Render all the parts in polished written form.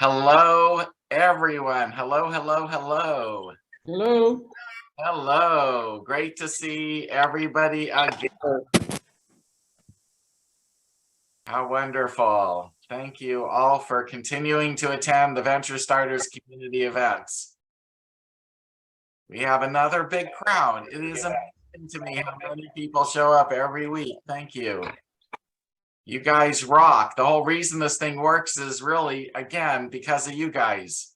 Hello, everyone. Hello, hello, hello. Hello. Hello. Great to see everybody again. How wonderful. Thank you all for continuing to attend the Venture Starters community events. We have another big crowd. It is amazing to me how many people show up every week. Thank you. You guys rock. The whole reason this thing works is really, again, because of you guys.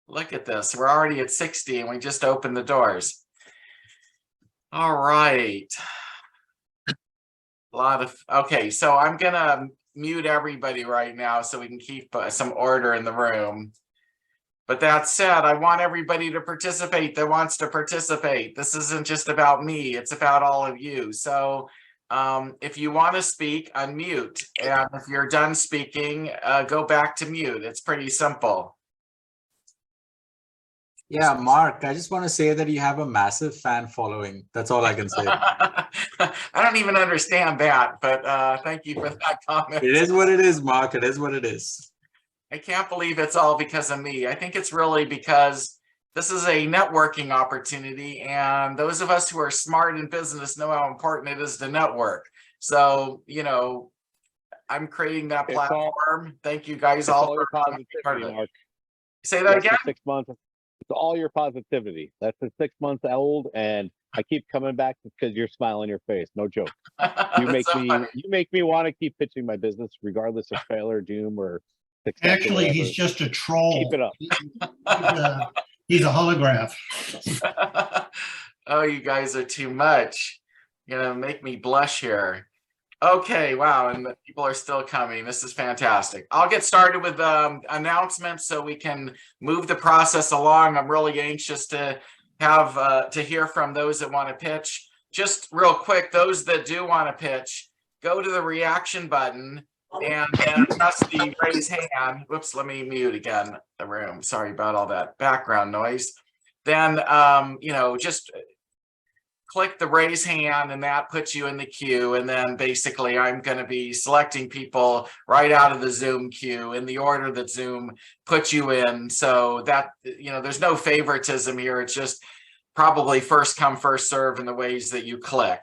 Look at this. We're already at 60 and we just opened the doors. All right. Okay, so I'm gonna mute everybody right now so we can keep some order in the room. But that said, I want everybody to participate that wants to participate. This isn't just about me, it's about all of you. So if you want to speak, unmute. And if you're done speaking, go back to mute. It's pretty simple. Yeah, Mark, I just want to say that you have a massive fan following. That's all I can say. I don't even understand that, but thank you for that comment. It is what it is, Mark. It is what it is. I can't believe it's all because of me. I think it's really because this is a networking opportunity, and those of us who are smart in business know how important it is to network. So, you know, I'm creating that platform. Thank you guys all for being part of it. Mark. Say that again? 6 months. It's all your positivity. That's the 6 months old, and I keep coming back because you're smiling on your face. No joke. You make me want to keep pitching my business regardless of failure, doom, or success. Actually, he's just a troll. Keep it up. He's a holograph. Oh, you guys are too much. You're gonna make me blush here. Okay, wow, and the people are still coming. This is fantastic. I'll get started with announcements so we can move the process along. I'm really anxious to have to hear from those that want to pitch. Just real quick, those that do want to pitch, go to the reaction button and press the raise hand. Whoops, let me mute again the room. Sorry about all that background noise. Then, you know, just click the raise hand and that puts you in the queue. And then basically I'm going to be selecting people right out of the Zoom queue in the order that Zoom puts you in. So that, you know, there's no favoritism here. It's just probably first come, first serve in the ways that you click.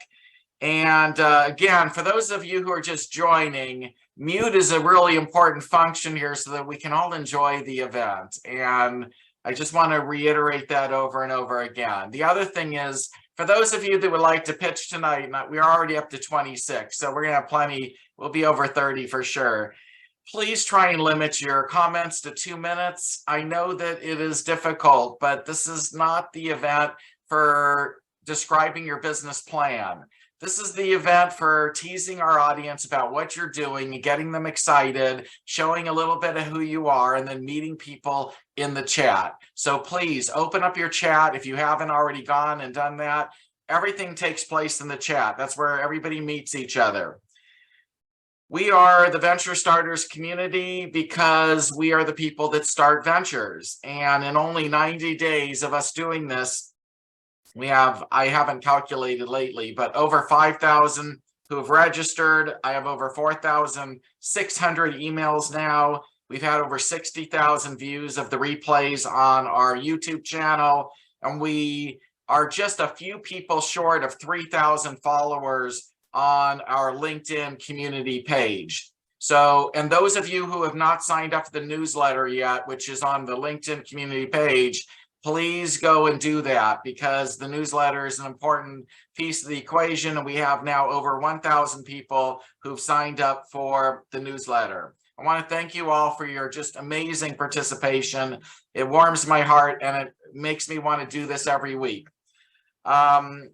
And again, for those of you who are just joining, mute is a really important function here so that we can all enjoy the event. And I just want to reiterate that over and over again. The other thing is, for those of you that would like to pitch tonight, we're already up to 26, so we're going to have plenty. We'll be over 30 for sure. Please try and limit your comments to 2 minutes. I know that it is difficult, but this is not the event for describing your business plan. This is the event for teasing our audience about what you're doing and getting them excited, showing a little bit of who you are, and then meeting people in the chat. So please open up your chat if you haven't already gone and done that. Everything takes place in the chat. That's where everybody meets each other. We are the Venture Starters community because we are the people that start ventures. And in only 90 days of us doing this, we have, I haven't calculated lately, but over 5,000 who have registered. I have over 4,600 emails now. We've had over 60,000 views of the replays on our YouTube channel. And we are just a few people short of 3,000 followers on our LinkedIn community page. So, and those of you who have not signed up for the newsletter yet, which is on the LinkedIn community page, please go and do that because the newsletter is an important piece of the equation. And we have now over 1,000 people who've signed up for the newsletter. I want to thank you all for your just amazing participation. It warms my heart and it makes me want to do this every week. The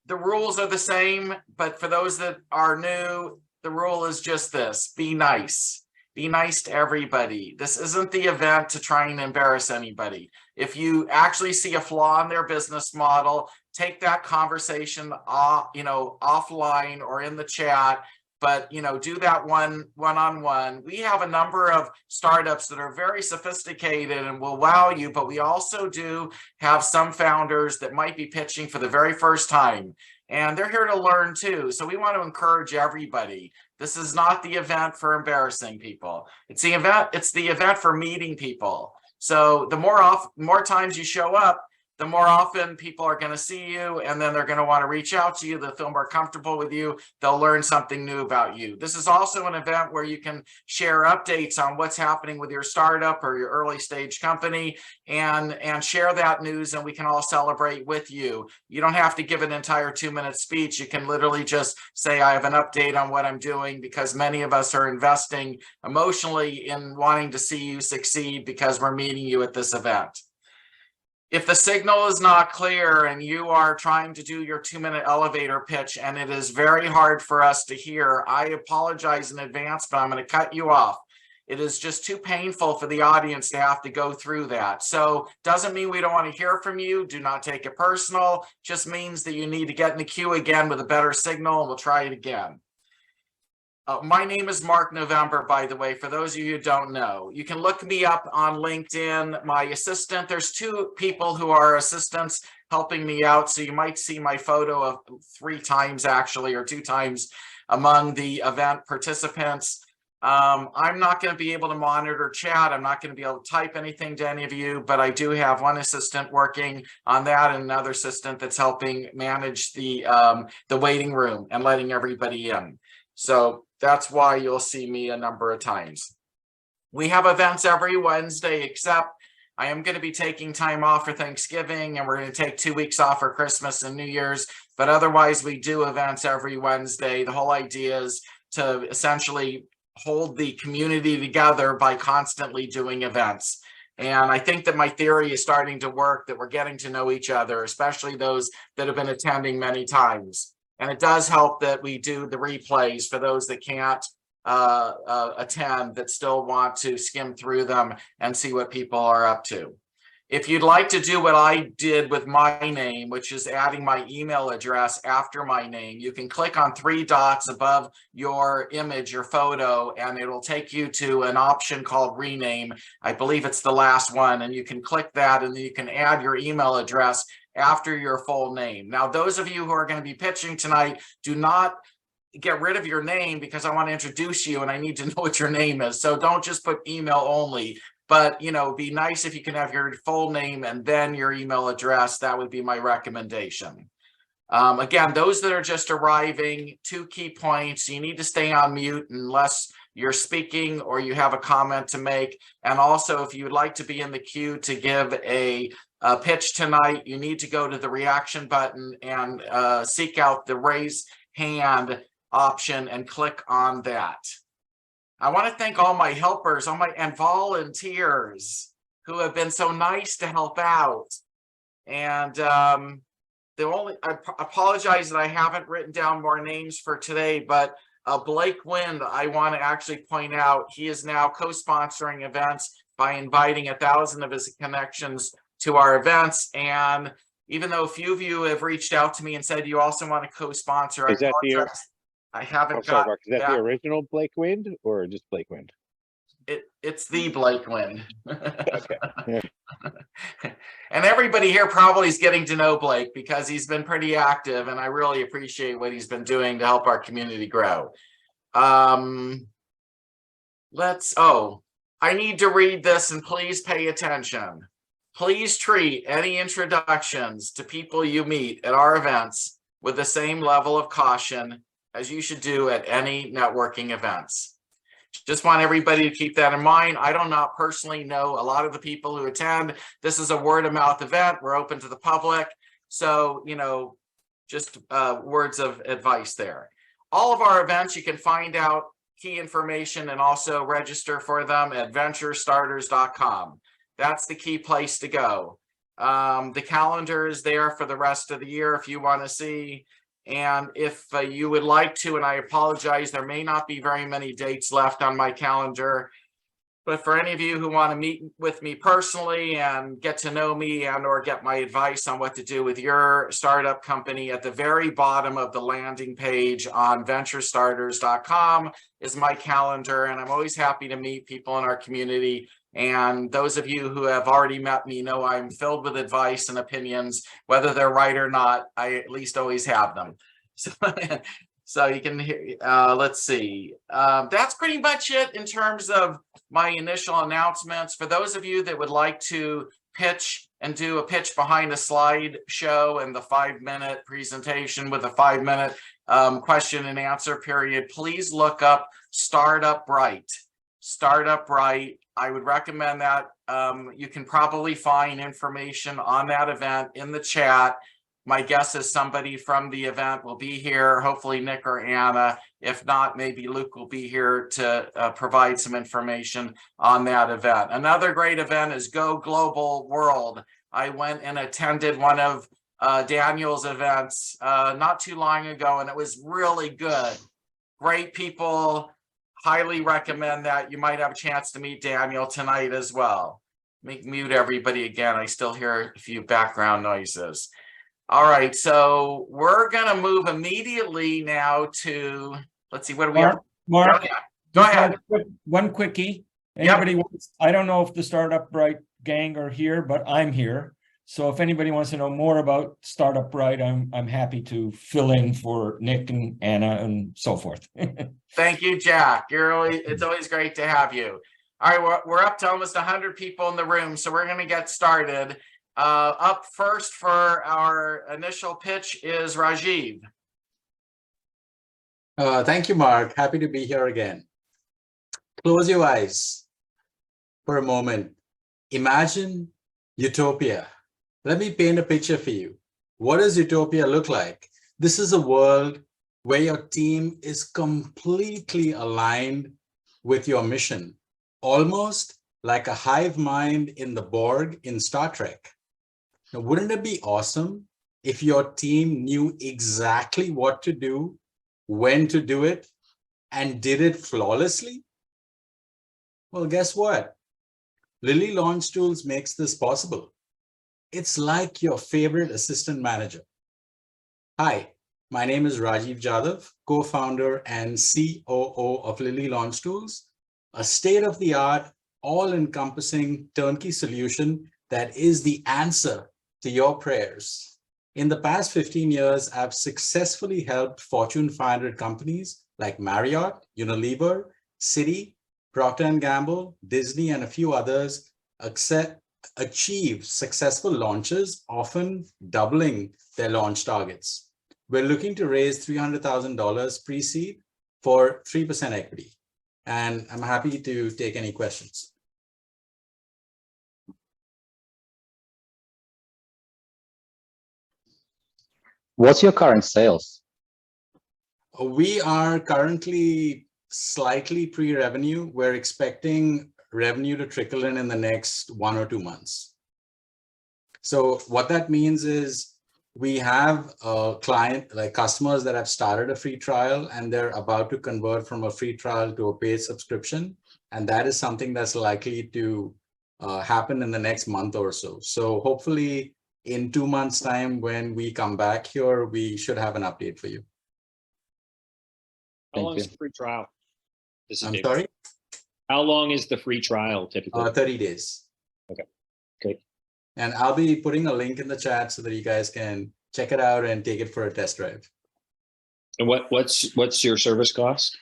rules are the same, but for those that are new, the rule is just this: be nice. Be nice to everybody. This isn't the event to try and embarrass anybody. If you actually see a flaw in their business model, take that conversation off, you know, offline or in the chat. But, you know, do that one-on-one. We have a number of startups that are very sophisticated and will wow you, but we also do have some founders that might be pitching for the very first time. And they're here to learn too. So we want to encourage everybody. This is not the event for embarrassing people. It's the event for meeting people. So the more times you show up, the more often people are going to see you, and then they're going to want to reach out to you. They'll feel more comfortable with you. They'll learn something new about you. This is also an event where you can share updates on what's happening with your startup or your early stage company, and share that news, and we can all celebrate with you. You don't have to give an entire 2-minute speech. You can literally just say, I have an update on what I'm doing, because many of us are investing emotionally in wanting to see you succeed because we're meeting you at this event. If the signal is not clear and you are trying to do your 2-minute elevator pitch and it is very hard for us to hear, I apologize in advance, but I'm going to cut you off. It is just too painful for the audience to have to go through that. So doesn't mean we don't want to hear from you. Do not take it personal. Just means that you need to get in the queue again with a better signal, and we'll try it again. My name is Mark November, by the way, for those of you who don't know. You can look me up on LinkedIn. My assistant, there's 2 people who are assistants helping me out, so you might see my photo of 3 times actually, or 2 times among the event participants. I'm not going to be able to monitor chat. I'm not going to be able to type anything to any of you, but I do have one assistant working on that, and another assistant that's helping manage the waiting room and letting everybody in. So that's why you'll see me a number of times. We have events every Wednesday, except I am going to be taking time off for Thanksgiving, and we're going to take 2 weeks off for Christmas and New Year's. But otherwise, we do events every Wednesday. The whole idea is to essentially hold the community together by constantly doing events. And I think that my theory is starting to work, that we're getting to know each other, especially those that have been attending many times. And it does help that we do the replays for those that can't attend, that still want to skim through them and see what people are up to. If you'd like to do what I did with my name, which is adding my email address after my name, you can click on 3 dots above your image, your photo, and it'll take you to an option called rename. I believe it's the last one, and you can click that, and then you can add your email address after your full name. Now, those of you who are going to be pitching tonight, do not get rid of your name, because I want to introduce you and I need to know what your name is. So don't just put email only, but be nice if you can have your full name and then your email address. That would be my recommendation. Again, those that are just arriving, 2 key points: you need to stay on mute unless you're speaking or you have a comment to make. And also, if you would like to be in the queue to give a pitch tonight, you need to go to the reaction button and seek out the raise hand option and click on that. I want to thank all my helpers, and volunteers who have been so nice to help out. And I apologize that I haven't written down more names for today, but Blake Wind, I want to actually point out, he is now co-sponsoring events by inviting 1,000 of his connections to our events. And even though a few of you have reached out to me and said you also want to co-sponsor, I haven't got Mark, is that the original Blake Wind or just Blake Wind? It's the Blake Wind. Okay. Yeah. And everybody here probably is getting to know Blake because he's been pretty active, and I really appreciate what he's been doing to help our community grow. I need to read this, and please pay attention. Please treat any introductions to people you meet at our events with the same level of caution as you should do at any networking events. Just want everybody to keep that in mind. I do not personally know a lot of the people who attend. This is a word of mouth event. We're open to the public. So, just words of advice there. All of our events, you can find out key information and also register for them at venturestarters.com. That's the key place to go. The calendar is there for the rest of the year if you want to see. And if you would like to, and I apologize, there may not be very many dates left on my calendar, but for any of you who want to meet with me personally and get to know me and or get my advice on what to do with your startup company, at the very bottom of the landing page on venturestarters.com is my calendar, and I'm always happy to meet people in our community. And those of you who have already met me know I'm filled with advice and opinions, whether they're right or not. I at least always have them. So you can hear, let's see. That's pretty much it in terms of my initial announcements. For those of you that would like to pitch and do a pitch behind a slide show and the 5-minute presentation with a 5-minute question and answer period, please look up Startup Bright. Startup Bright. I would recommend that. You can probably find information on that event in the chat. My guess is somebody from the event will be here, hopefully Nick or Anna. If not, maybe Luke will be here to provide some information on that event. Another great event is Go Global World. I went and attended one of Daniel's events not too long ago, and it was really good. Great people, highly recommend that. You might have a chance to meet Daniel tonight as well. Mute everybody again. I still hear a few background noises. All right, so we're gonna move immediately now to, let's see, what do we have? Mark, Go ahead. One quickie. Yep. Anybody wants, I don't know if the Startup Bright gang are here, but I'm here. So if anybody wants to know more about Startup Bright, I'm happy to fill in for Nick and Anna and so forth. Thank you, Jack. It's always great to have you. All right, we're up to almost 100 people in the room, so we're gonna get started. Up first for our initial pitch is Rajiv. Thank you, Mark. Happy to be here again. Close your eyes for a moment. Imagine utopia. Let me paint a picture for you. What does utopia look like? This is a world where your team is completely aligned with your mission, almost like a hive mind in the Borg in Star Trek. Now, wouldn't it be awesome if your team knew exactly what to do, when to do it, and did it flawlessly? Well, guess what? Lilly Launch Tools makes this possible. It's like your favorite assistant manager. Hi, my name is Rajiv Jadhav, co-founder and COO of Lilly Launch Tools, a state-of-the-art, all-encompassing turnkey solution that is the answer to your prayers. In the past 15 years, I've successfully helped Fortune 500 companies like Marriott, Unilever, Citi, Procter & Gamble, Disney, and a few others achieve successful launches, often doubling their launch targets. We're looking to raise $300,000 pre-seed for 3% equity. And I'm happy to take any questions. What's your current sales? We are currently slightly pre-revenue. We're expecting revenue to trickle in the next 1 or 2 months. So what that means is we have a client, like customers that have started a free trial and they're about to convert from a free trial to a paid subscription. And that is something that's likely to happen in the next month or so. So hopefully in 2 months' time, when we come back here, we should have an update for you. How long is the free trial? This is I'm David. sorry? How long is the free trial typically? 30 days. Okay, great. And I'll be putting a link in the chat so that you guys can check it out and take it for a test drive. And what's your service cost?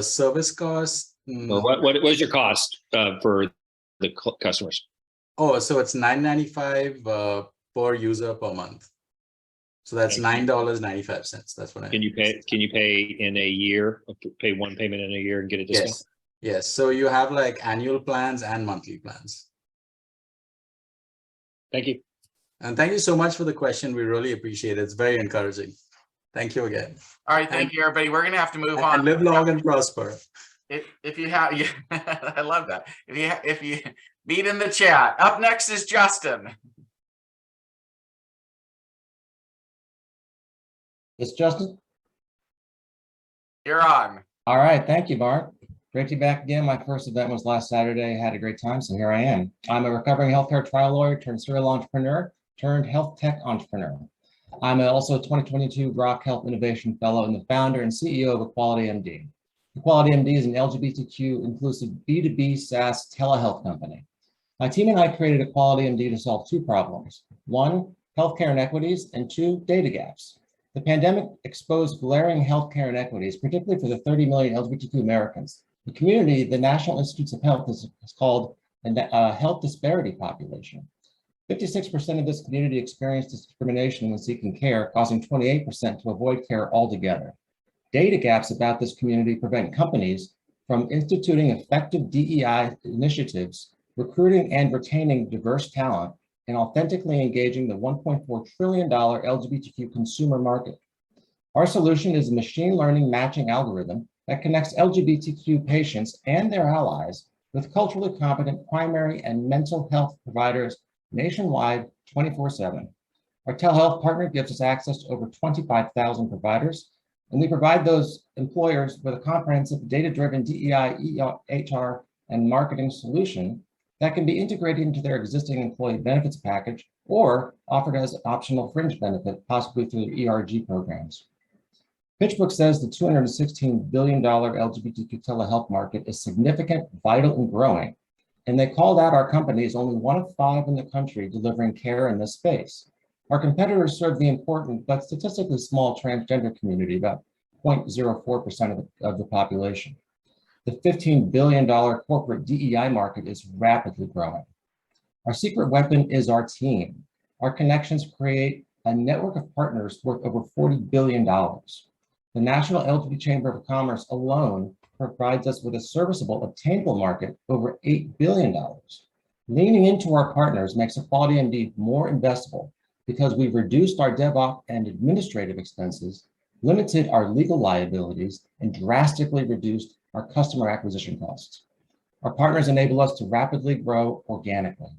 Service cost. Or what is your cost for the customers? Oh, so it's $9.95 per user per month. So that's $9.95. That's what I. Can you pay in a year? Pay one payment in a year and get a discount? Yes. Yes. So you have like annual plans and monthly plans. Thank you. And thank you so much for the question. We really appreciate it. It's very encouraging. Thank you again. All right, thank you, everybody. We're gonna have to move on. And live long and prosper. If you have, yeah, I love that. If you meet in the chat. Up next is Justin. It's Justin. You're on. All right. Thank you, Mark. Great to be back again. My first event was last Saturday. I had a great time, so here I am. I'm a recovering healthcare trial lawyer turned serial entrepreneur turned health tech entrepreneur. I'm also a 2022 Rock Health Innovation Fellow and the founder and CEO of Equality MD. Equality MD is an LGBTQ inclusive B2B SaaS telehealth company. My team and I created Equality MD to solve 2 problems. 1, healthcare inequities, and 2, data gaps. The pandemic exposed glaring healthcare inequities, particularly for the 30 million LGBTQ Americans. The community, the National Institutes of Health, is called a health disparity population. 56% of this community experienced discrimination when seeking care, causing 28% to avoid care altogether. Data gaps about this community prevent companies from instituting effective DEI initiatives, recruiting and retaining diverse talent, and authentically engaging the $1.4 trillion LGBTQ consumer market. Our solution is a machine learning matching algorithm that connects LGBTQ patients and their allies with culturally competent primary and mental health providers nationwide 24/7. Our telehealth partner gives us access to over 25,000 providers, and we provide those employers with a comprehensive data-driven DEI, HR, and marketing solution that can be integrated into their existing employee benefits package or offered as an optional fringe benefit, possibly through the ERG programs. PitchBook says the $216 billion LGBTQ telehealth market is significant, vital, and growing, and they called out our company as only one of 5 in the country delivering care in this space. Our competitors serve the important but statistically small transgender community, about 0.04% of the population. The $15 billion corporate DEI market is rapidly growing. Our secret weapon is our team. Our connections create a network of partners worth over $40 billion. The National LGBT Chamber of Commerce alone provides us with a serviceable, obtainable market over $8 billion. Leaning into our partners makes Equality MD more investable because we've reduced our DevOps and administrative expenses, limited our legal liabilities, and drastically reduced our customer acquisition costs. Our partners enable us to rapidly grow organically.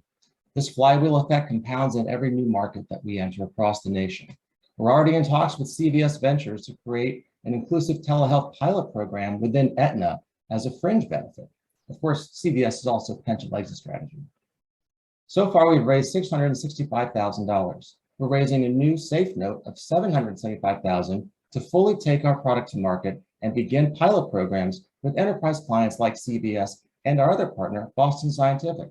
This flywheel effect compounds in every new market that we enter across the nation. We're already in talks with CVS Ventures to create an inclusive telehealth pilot program within Aetna as a fringe benefit. Of course, CVS is also a pension exit strategy. So far, we've raised $665,000. We're raising a new safe note of $775,000 to fully take our product to market and begin pilot programs with enterprise clients like CVS and our other partner, Boston Scientific.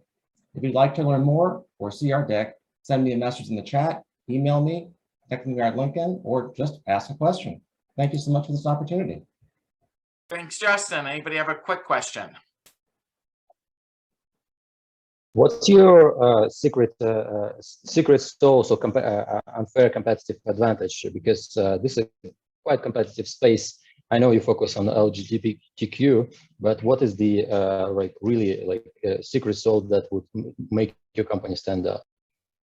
If you'd like to learn more or see our deck, send me a message in the chat, email me, text me on LinkedIn, or just ask a question. Thank you so much for this opportunity. Thanks, Justin. Anybody have a quick question? What's your secret sauce or unfair competitive advantage? Because this is a quite competitive space. I know you focus on LGBTQ, but what is the secret sauce that would make your company stand out?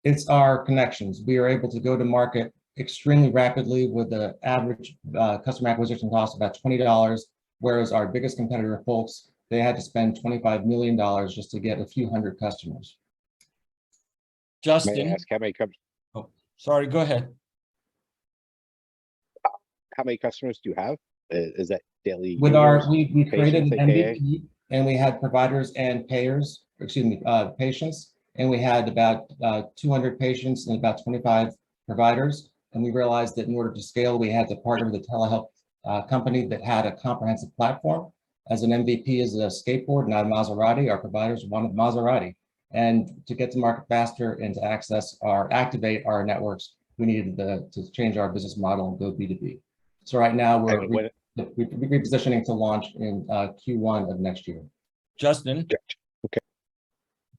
It's our connections. We are able to go to market extremely rapidly with the average customer acquisition cost of about $20, whereas our biggest competitor, Folks, they had to spend $25 million just to get a few hundred customers. May I Justin, ask how many sorry, go ahead. customers do you have? Is that daily? With users, we created an patients, AKA? MVP, and we had providers and payers, patients, and we had about 200 patients and about 25 providers. And we realized that in order to scale, we had to partner with a telehealth company that had a comprehensive platform. As an MVP is a skateboard, not a Maserati. Our providers wanted Maserati. And to get to market faster and to activate our networks, we needed to change our business model and go B2B. So right now we're repositioning to launch in Q1 of next year. Justin. Okay.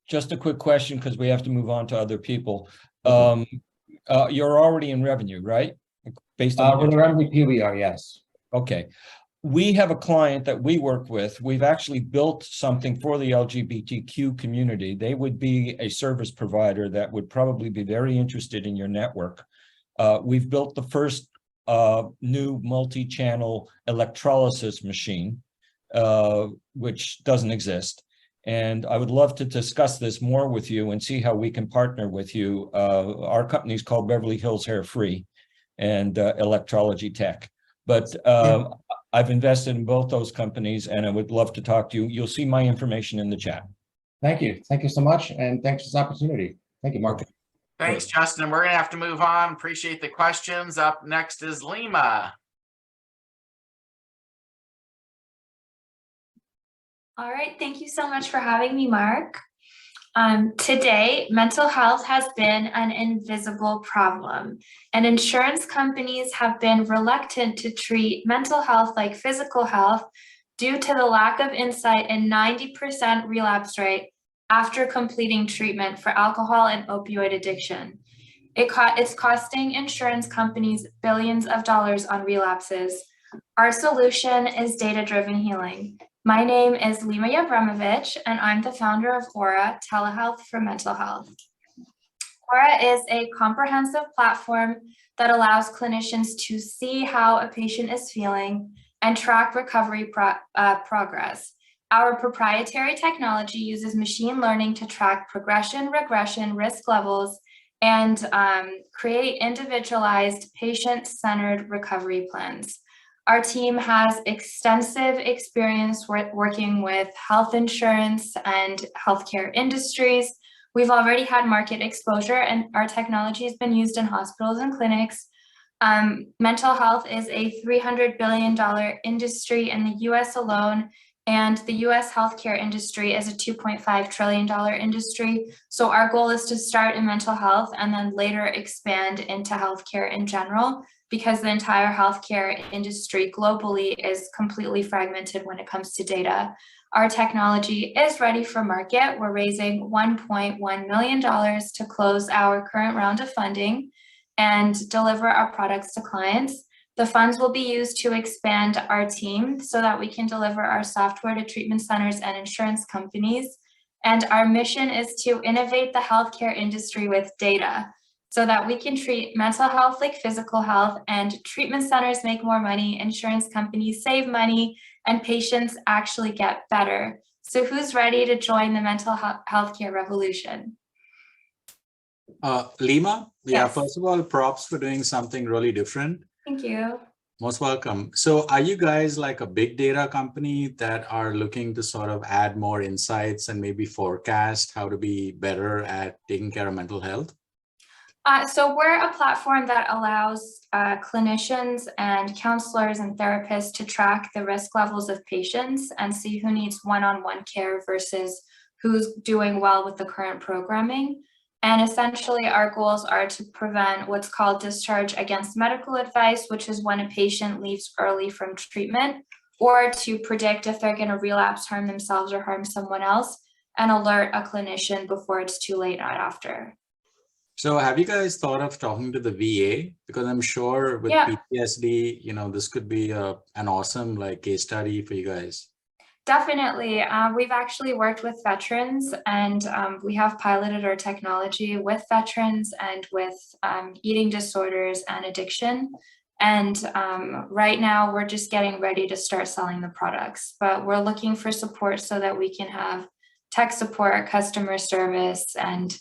Just a quick question, because we have to move on to other people. You're already in revenue, right? Based on with our MVP, we are, yes. Okay. We have a client that we work with. We've actually built something for the LGBTQ community. They would be a service provider that would probably be very interested in your network. We've built the first new multi-channel electrolysis machine, which doesn't exist. And I would love to discuss this more with you and see how we can partner with you. Our company is called Beverly Hills Hair Free and Electrology Tech. But I've invested in both those companies, and I would love to talk to you. You'll see my information in the chat. Thank you. Thank you so much. And thanks for this opportunity. Thank you, Mark. Okay. Thanks, Justin. We're going to have to move on. Appreciate the questions. Up next is Lima. All right. Thank you so much for having me, Mark. Today, mental health has been an invisible problem, and insurance companies have been reluctant to treat mental health like physical health due to the lack of insight and 90% relapse rate after completing treatment for alcohol and opioid addiction. It's costing insurance companies billions of dollars on relapses. Our solution is data-driven healing. My name is Lima Yabramovich, and I'm the founder of Aura Telehealth for Mental Health. Aura is a comprehensive platform that allows clinicians to see how a patient is feeling and track recovery progress. Our proprietary technology uses machine learning to track progression, regression, risk levels, and create individualized patient-centered recovery plans. Our team has extensive experience working with health insurance and healthcare industries. We've already had market exposure, and our technology has been used in hospitals and clinics. Mental health is a $300 billion industry in the US alone, and the US healthcare industry is a $2.5 trillion industry. So our goal is to start in mental health and then later expand into healthcare in general, because the entire healthcare industry globally is completely fragmented when it comes to data. Our technology is ready for market. We're raising $1.1 million to close our current round of funding and deliver our products to clients. The funds will be used to expand our team so that we can deliver our software to treatment centers and insurance companies. And our mission is to innovate the healthcare industry with data so that we can treat mental health like physical health, and treatment centers make more money, insurance companies save money, and patients actually get better. So who's ready to join the mental healthcare revolution? Lima, yeah, Yes. first of all, props for doing something really different. Thank you. Most welcome. So are you guys like a big data company that are looking to sort of add more insights and maybe forecast how to be better at taking care of mental health? So we're a platform that allows clinicians and counselors and therapists to track the risk levels of patients and see who needs one-on-one care versus who's doing well with the current programming. And essentially our goals are to prevent what's called discharge against medical advice, which is when a patient leaves early from treatment, or to predict if they're going to relapse, harm themselves, or harm someone else, and alert a clinician before it's too late, not after. So have you guys thought of talking to the VA? Because I'm sure with Yeah. PTSD, you know, this could be an awesome like case study for you guys. Definitely. We've actually worked with veterans, and we have piloted our technology with veterans and with eating disorders and addiction. And right now we're just getting ready to start selling the products, but we're looking for support so that we can have tech support, customer service, and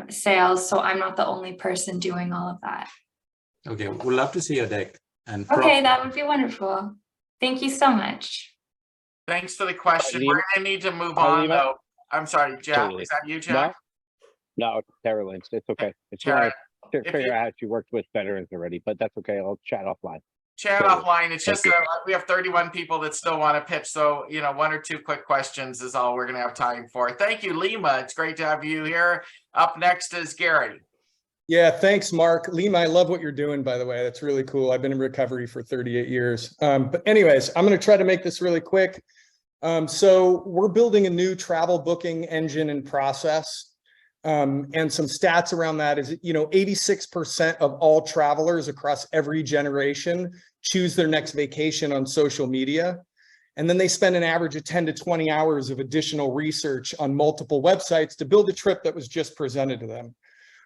sales. So I'm not the only person doing all of that. Okay, we'd love to see your deck. And Okay, that would be wonderful. Thank you so much. Thanks for the question. Lima- We're gonna need to move on Lima? though. I'm sorry, Jack. Totally. Is that you, Jack? No, it's Tara Lynch. It's okay. It's Tara, trying to if figure you- out how she worked with veterans already, but that's okay. I'll chat offline. Chat Totally. offline. It's Thank just you. we have 31 people that still want to pitch. So, you know, 1 or 2 quick questions is all we're going to have time for. Thank you, Lima. It's great to have you here. Up next is Gary. Yeah, thanks, Mark. Lima, I love what you're doing, by the way. That's really cool. I've been in recovery for 38 years. But anyways, I'm going to try to make this really quick. So we're building a new travel booking engine and process. And some stats around that is, you know, 86% of all travelers across every generation choose their next vacation on social media. And then they spend an average of 10 to 20 hours of additional research on multiple websites to build a trip that was just presented to them.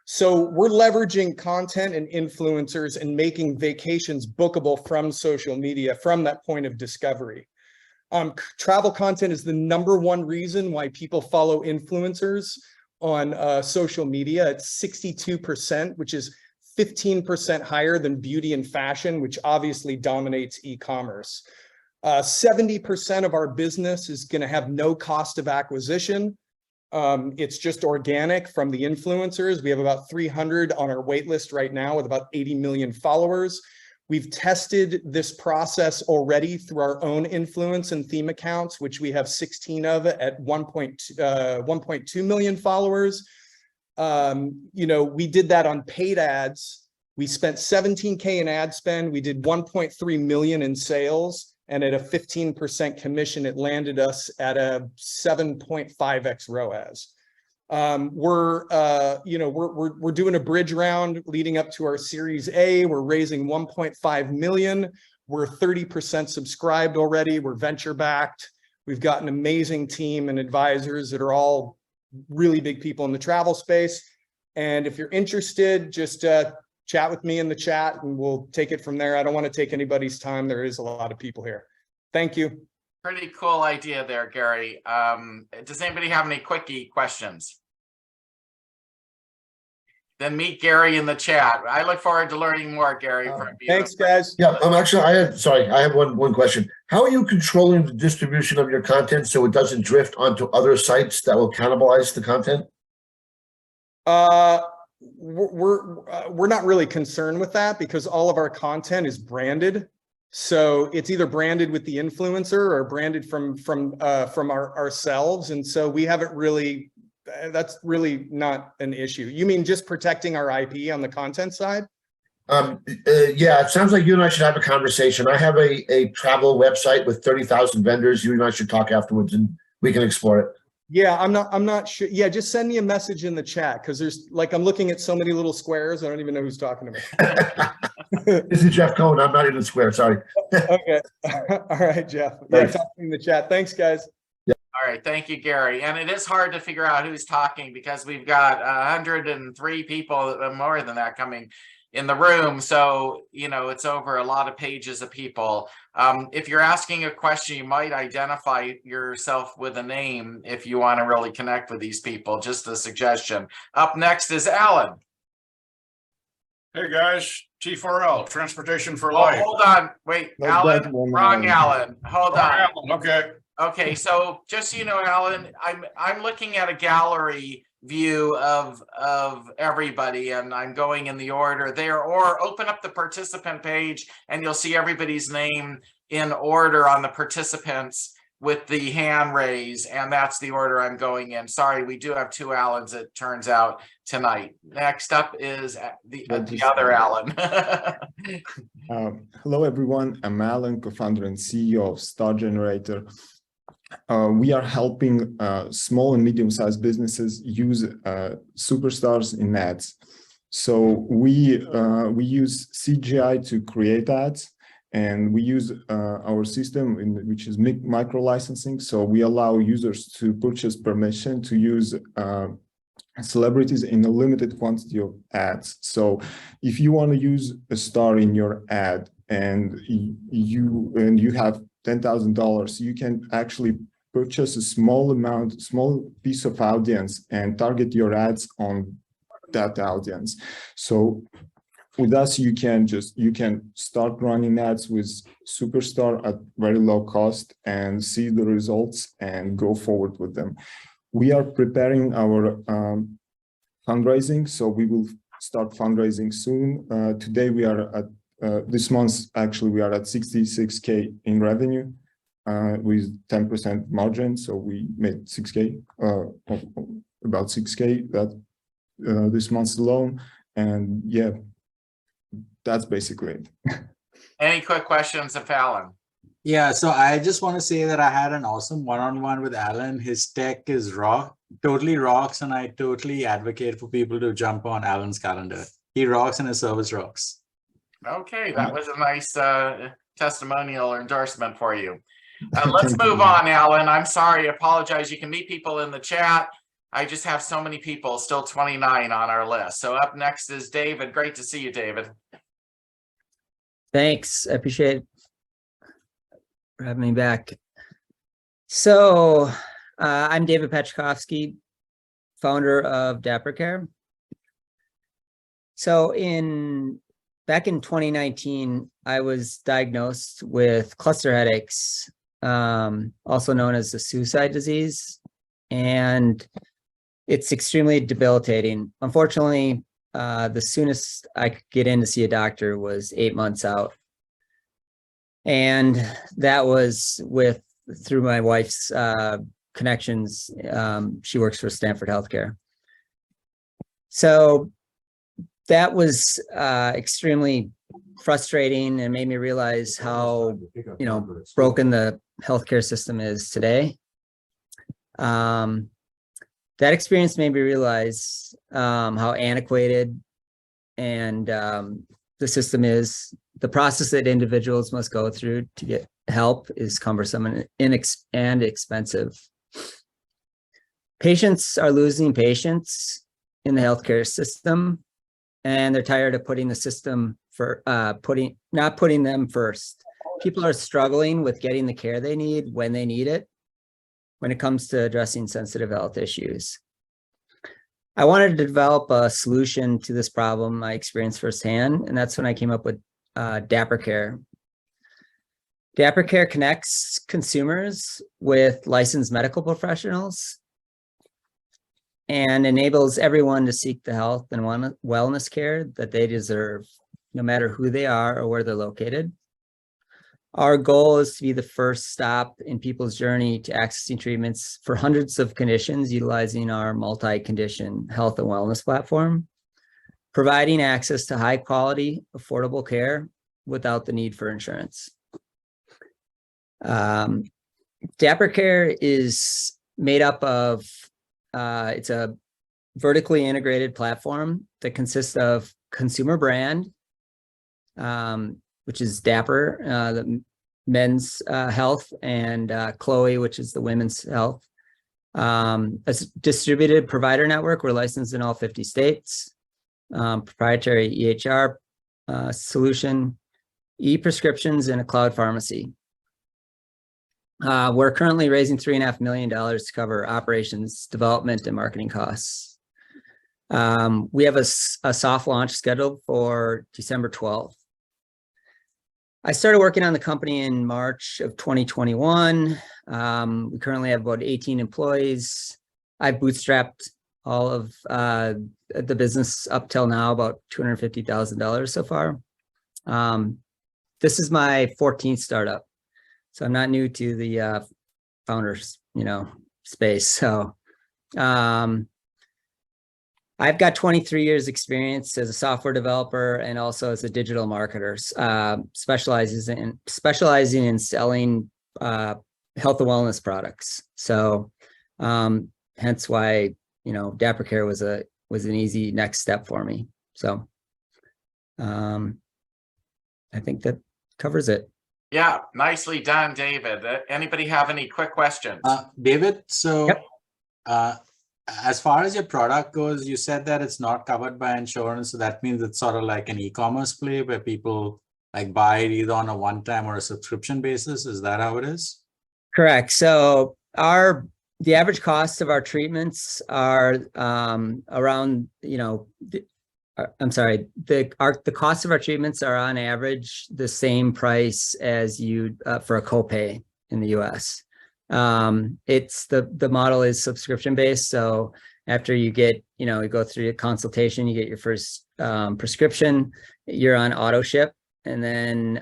So we're leveraging content and influencers and making vacations bookable from social media from that point of discovery. Travel content is the #1 reason why people follow influencers on social media. It's 62%, which is 15% higher than beauty and fashion, which obviously dominates e-commerce. 70% of our business is going to have no cost of acquisition. It's just organic from the influencers. We have about 300 on our wait list right now with about 80 million followers. We've tested this process already through our own influence and theme accounts, which we have 16 of at 1.2 million followers. We did that on paid ads. We spent 17K in ad spend. We did 1.3 million in sales, and at a 15% commission, it landed us at a 7.5x ROAS. We're doing a bridge round leading up to our Series A. We're raising 1.5 million. We're 30% subscribed already. We're venture backed. We've got an amazing team and advisors that are all really big people in the travel space. And if you're interested, just chat with me in the chat and we'll take it from there. I don't want to take anybody's time. There is a lot of people here. Thank you. Pretty cool idea there, Gary. Does anybody have any quickie questions? Then meet Gary in the chat. I look forward to learning more, Gary. From you. Thanks, guys. Yeah, I have one question. How are you controlling the distribution of your content so it doesn't drift onto other sites that will cannibalize the content? We're not really concerned with that because all of our content is branded. So it's either branded with the influencer or branded from ourselves. And so we haven't really, that's really not an issue. You mean just protecting our IP on the content side? Yeah, it sounds like you and I should have a conversation. I have a travel website with 30,000 vendors. You and I should talk afterwards and we can explore it. Yeah, I'm not sure. Yeah, just send me a message in the chat because there's I'm looking at so many little squares. I don't even know who's talking to me. This is Jeff Cohen. I'm not in the square. Sorry. Okay. All right, Jeff. Yeah, talk in the chat. Thanks, guys. All right, thank you, Gary. And it is hard to figure out who's talking because we've got 103 people, more than that, coming in the room. So, it's over a lot of pages of people. If you're asking a question, you might identify yourself with a name if you want to really connect with these people. Just a suggestion. Up next is Alan. Hey guys, T4L, Transportation for Oh, Life. hold on. Wait, Alan, wrong Alan. Hold on. Okay. Okay, so just so you know, Alan, I'm looking at a gallery view of everybody, and I'm going in the order there. Or open up the participant page, and you'll see everybody's name in order on the participants with the hand raise, and that's the order I'm going in. Sorry, we do have two Allens, it turns out, tonight. Next up is the other Alan. Hello, everyone. I'm Alan, co-founder and CEO of Star Generator. We are helping small and medium-sized businesses use superstars in ads. So we use CGI to create ads, and we use our system, which is micro licensing. So we allow users to purchase permission to use celebrities in a limited quantity of ads. So if you want to use a star in your ad and you have $10,000, you can actually purchase a small piece of audience and target your ads on that audience. So with us, you can start running ads with Superstar at very low cost and see the results and go forward with them. We are preparing our fundraising, so we will start fundraising soon. Today we are at this month, actually, we are at 66K in revenue with 10% margin. So we made 6K, about 6K that this month alone. And yeah, that's basically it. Any quick questions of Alan? Yeah, so I just want to say that I had an awesome one-on-one with Alan. His tech is totally rocks, and I totally advocate for people to jump on Alan's calendar. He rocks and his service rocks. Okay, that was a nice testimonial or endorsement for you. Let's move on, Alan. I'm sorry, I apologize. You can meet people in the chat. I just have so many people, still 29 on our list. So up next is David. Great to see you, David. Thanks. I appreciate it for having me back. So I'm David Peczkowski, founder of Dapper Care. So back in 2019, I was diagnosed with cluster headaches, also known as the suicide disease, and it's extremely debilitating. Unfortunately, the soonest I could get in to see a doctor was 8 months out. And that was through my wife's connections. She works for Stanford Healthcare. So that was extremely frustrating and made me realize how, broken the healthcare system is today. That experience made me realize how antiquated and the system is. The process that individuals must go through to get help is cumbersome and expensive. Patients are losing patience in the healthcare system, and they're tired of putting the system for not putting them first. People are struggling with getting the care they need when they need it, when it comes to addressing sensitive health issues. I wanted to develop a solution to this problem I experienced firsthand, and that's when I came up with Dapper Care. Dapper Care connects consumers with licensed medical professionals and enables everyone to seek the health and wellness care that they deserve, no matter who they are or where they're located. Our goal is to be the first stop in people's journey to accessing treatments for hundreds of conditions utilizing our multi-condition health and wellness platform, providing access to high quality, affordable care without the need for insurance. Dapper Care is made up of, it's a vertically integrated platform that consists of consumer brand, which is Dapper, the men's health, and Chloe, which is the women's health. A distributed provider network. We're licensed in all 50 states. Proprietary EHR solution, e-prescriptions, and a cloud pharmacy. We're currently raising $3.5 million to cover operations, development, and marketing costs. We have a soft launch scheduled for December 12th. I started working on the company in March of 2021. We currently have about 18 employees. I've bootstrapped all of the business up till now, about $250,000 so far. This is my 14th startup, so I'm not new to the founders, space. So I've got 23 years experience as a software developer and also as a digital marketer, specializing in selling health and wellness products. So hence why, Dapper Care was an easy next step for me. So I think that covers it. Yeah, nicely done, David. Anybody have any quick questions? David, so Yep. As far as your product goes, you said that it's not covered by insurance. So that means it's sort of like an e-commerce play where people like buy it either on a one-time or a subscription basis. Is that how it is? Correct. So the average cost of our treatments are around, I'm sorry, the cost of our treatments are on average the same price as you for a copay in the US. It's the model is subscription based. So after you get, you go through a consultation, you get your first prescription, you're on auto ship. And then,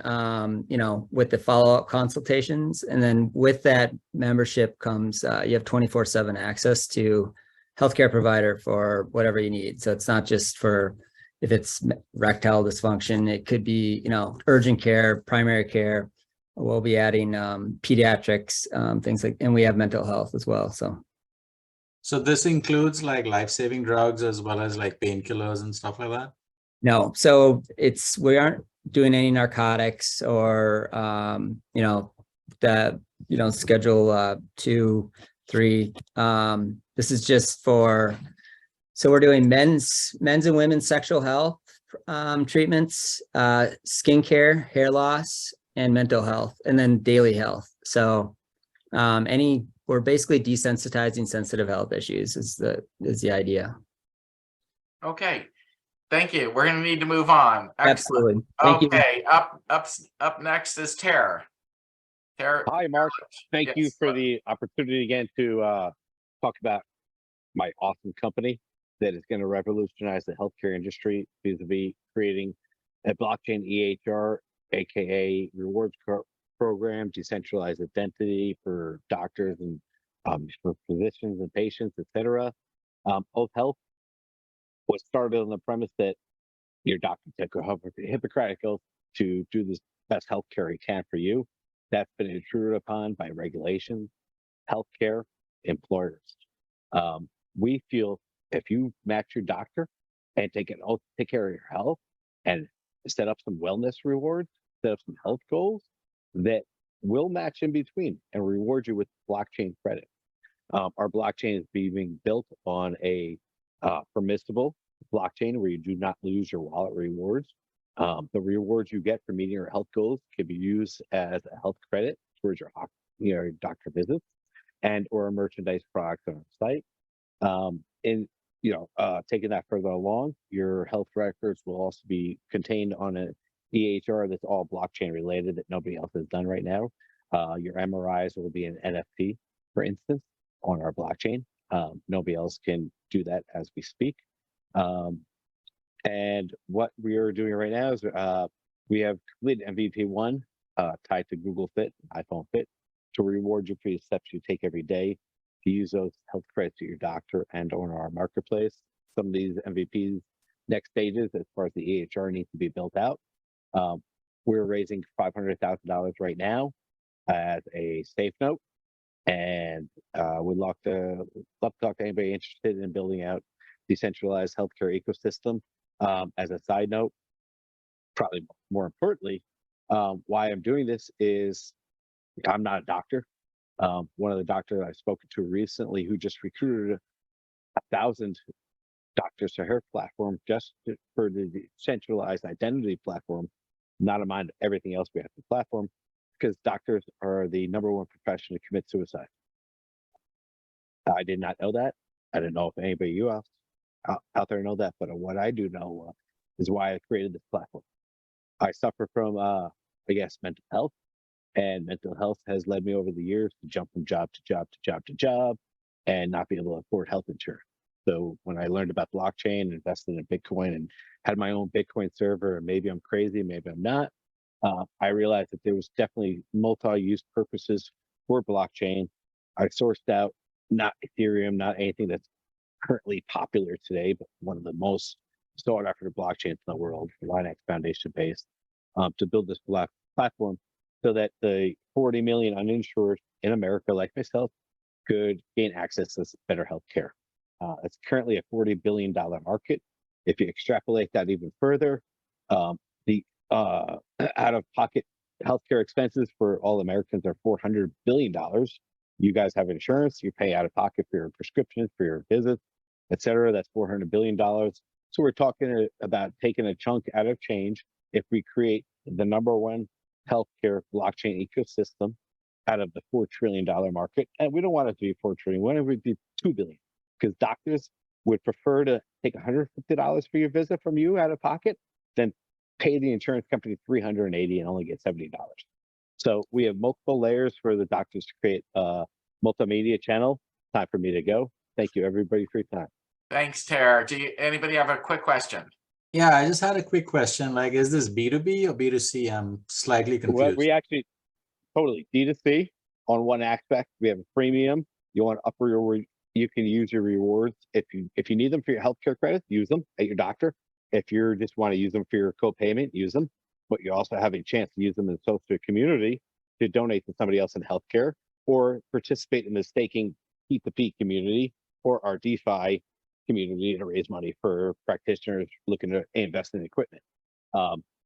with the follow-up consultations, and then with that membership comes, you have 24/7 access to healthcare provider for whatever you need. So it's not just for, if it's erectile dysfunction, it could be, urgent care, primary care. We'll be adding pediatrics, things like, and we have mental health as well. So this includes like life-saving drugs as well as like painkillers and stuff like that? No, so we aren't doing any narcotics or, schedule 2, 3. This is just so we're doing men's and women's sexual health treatments, skincare, hair loss, and mental health, and then daily health. So we're basically desensitizing sensitive health issues is the idea. Okay. Thank you. We're going to need to move on. Absolutely. Thank you. Okay. Up next is Tara. Tara. Hi, Mark. Thank you Yes. for the opportunity again to talk about my awesome company. that is going to revolutionize the healthcare industry vis-a-vis creating a blockchain EHR, aka rewards program, decentralized identity for doctors and for physicians and patients, etc. Oath Health was started on the premise that your doctor took a Hippocratic oath to do the best healthcare he can for you. That's been intruded upon by regulations, healthcare, employers. We feel if you match your doctor and take an oath to take care of your health and set up some wellness rewards, set up some health goals that will match in between and reward you with blockchain credit. Our blockchain is being built on a permissible blockchain where you do not lose your wallet rewards. The rewards you get for meeting your health goals can be used as a health credit towards your doctor visits and or a merchandise product on our site. Taking that further along, your health records will also be contained on an EHR that's all blockchain related that nobody else has done right now. Your MRIs will be an NFT, for instance, on our blockchain. Nobody else can do that as we speak. And what we are doing right now is we have completed MVP 1 tied to Google Fit, iPhone Fit, to reward you for the steps you take every day to use those health credits to your doctor and on our marketplace. Some of these MVPs next stages as far as the EHR needs to be built out. We're raising $500,000 right now as a safe note, and we'd love to talk to anybody interested in building out decentralized healthcare ecosystem. As a side note, probably more importantly, why I'm doing this is I'm not a doctor. One of the doctors I've spoken to recently who just recruited 1,000 doctors to her platform just for the centralized identity platform, not to mind everything else we have to platform, because doctors are the #1 profession to commit suicide. I did not know that. I didn't know if anybody you out there know that, but what I do know is why I created this platform. I suffer from, mental health, and mental health has led me over the years to jump from job to job to job to job and not be able to afford health insurance. So when I learned about blockchain, invested in Bitcoin and had my own Bitcoin server, and maybe I'm crazy, maybe I'm not, I realized that there was definitely multi-use purposes for blockchain. I sourced out not Ethereum, not anything that's currently popular today, but one of the most sought after blockchains in the world, Linux Foundation based, to build this platform so that the 40 million uninsured in America, like myself, could gain access to better healthcare. It's currently a $40 billion market. If you extrapolate that even further, the out-of-pocket healthcare expenses for all Americans are $400 billion. You guys have insurance, you pay out of pocket for your prescriptions, for your visits, et cetera. That's $400 billion. So we're talking about taking a chunk out of change if we create the #1 healthcare blockchain ecosystem out of the $4 trillion market. And we don't want it to be $4 trillion. We want it to be $2 billion, because doctors would prefer to take $150 for your visit from you out of pocket than pay the insurance company $380 and only get $70. So we have multiple layers for the doctors to create a multimedia channel. Time for me to go. Thank you, everybody, for your time. Thanks, Tara. Anybody have a quick question? Yeah, I just had a quick question. Like, is this B2B or B2C? I'm slightly confused. Well, we actually totally D2C on one aspect. We have a premium. You want upper your, you can use your rewards if you need them for your healthcare credits, use them at your doctor. If you just want to use them for your co-payment, use them. But you also have a chance to use them in the social community to donate to somebody else in healthcare, or participate in the staking P2P community or our DeFi community to raise money for practitioners looking to invest in equipment.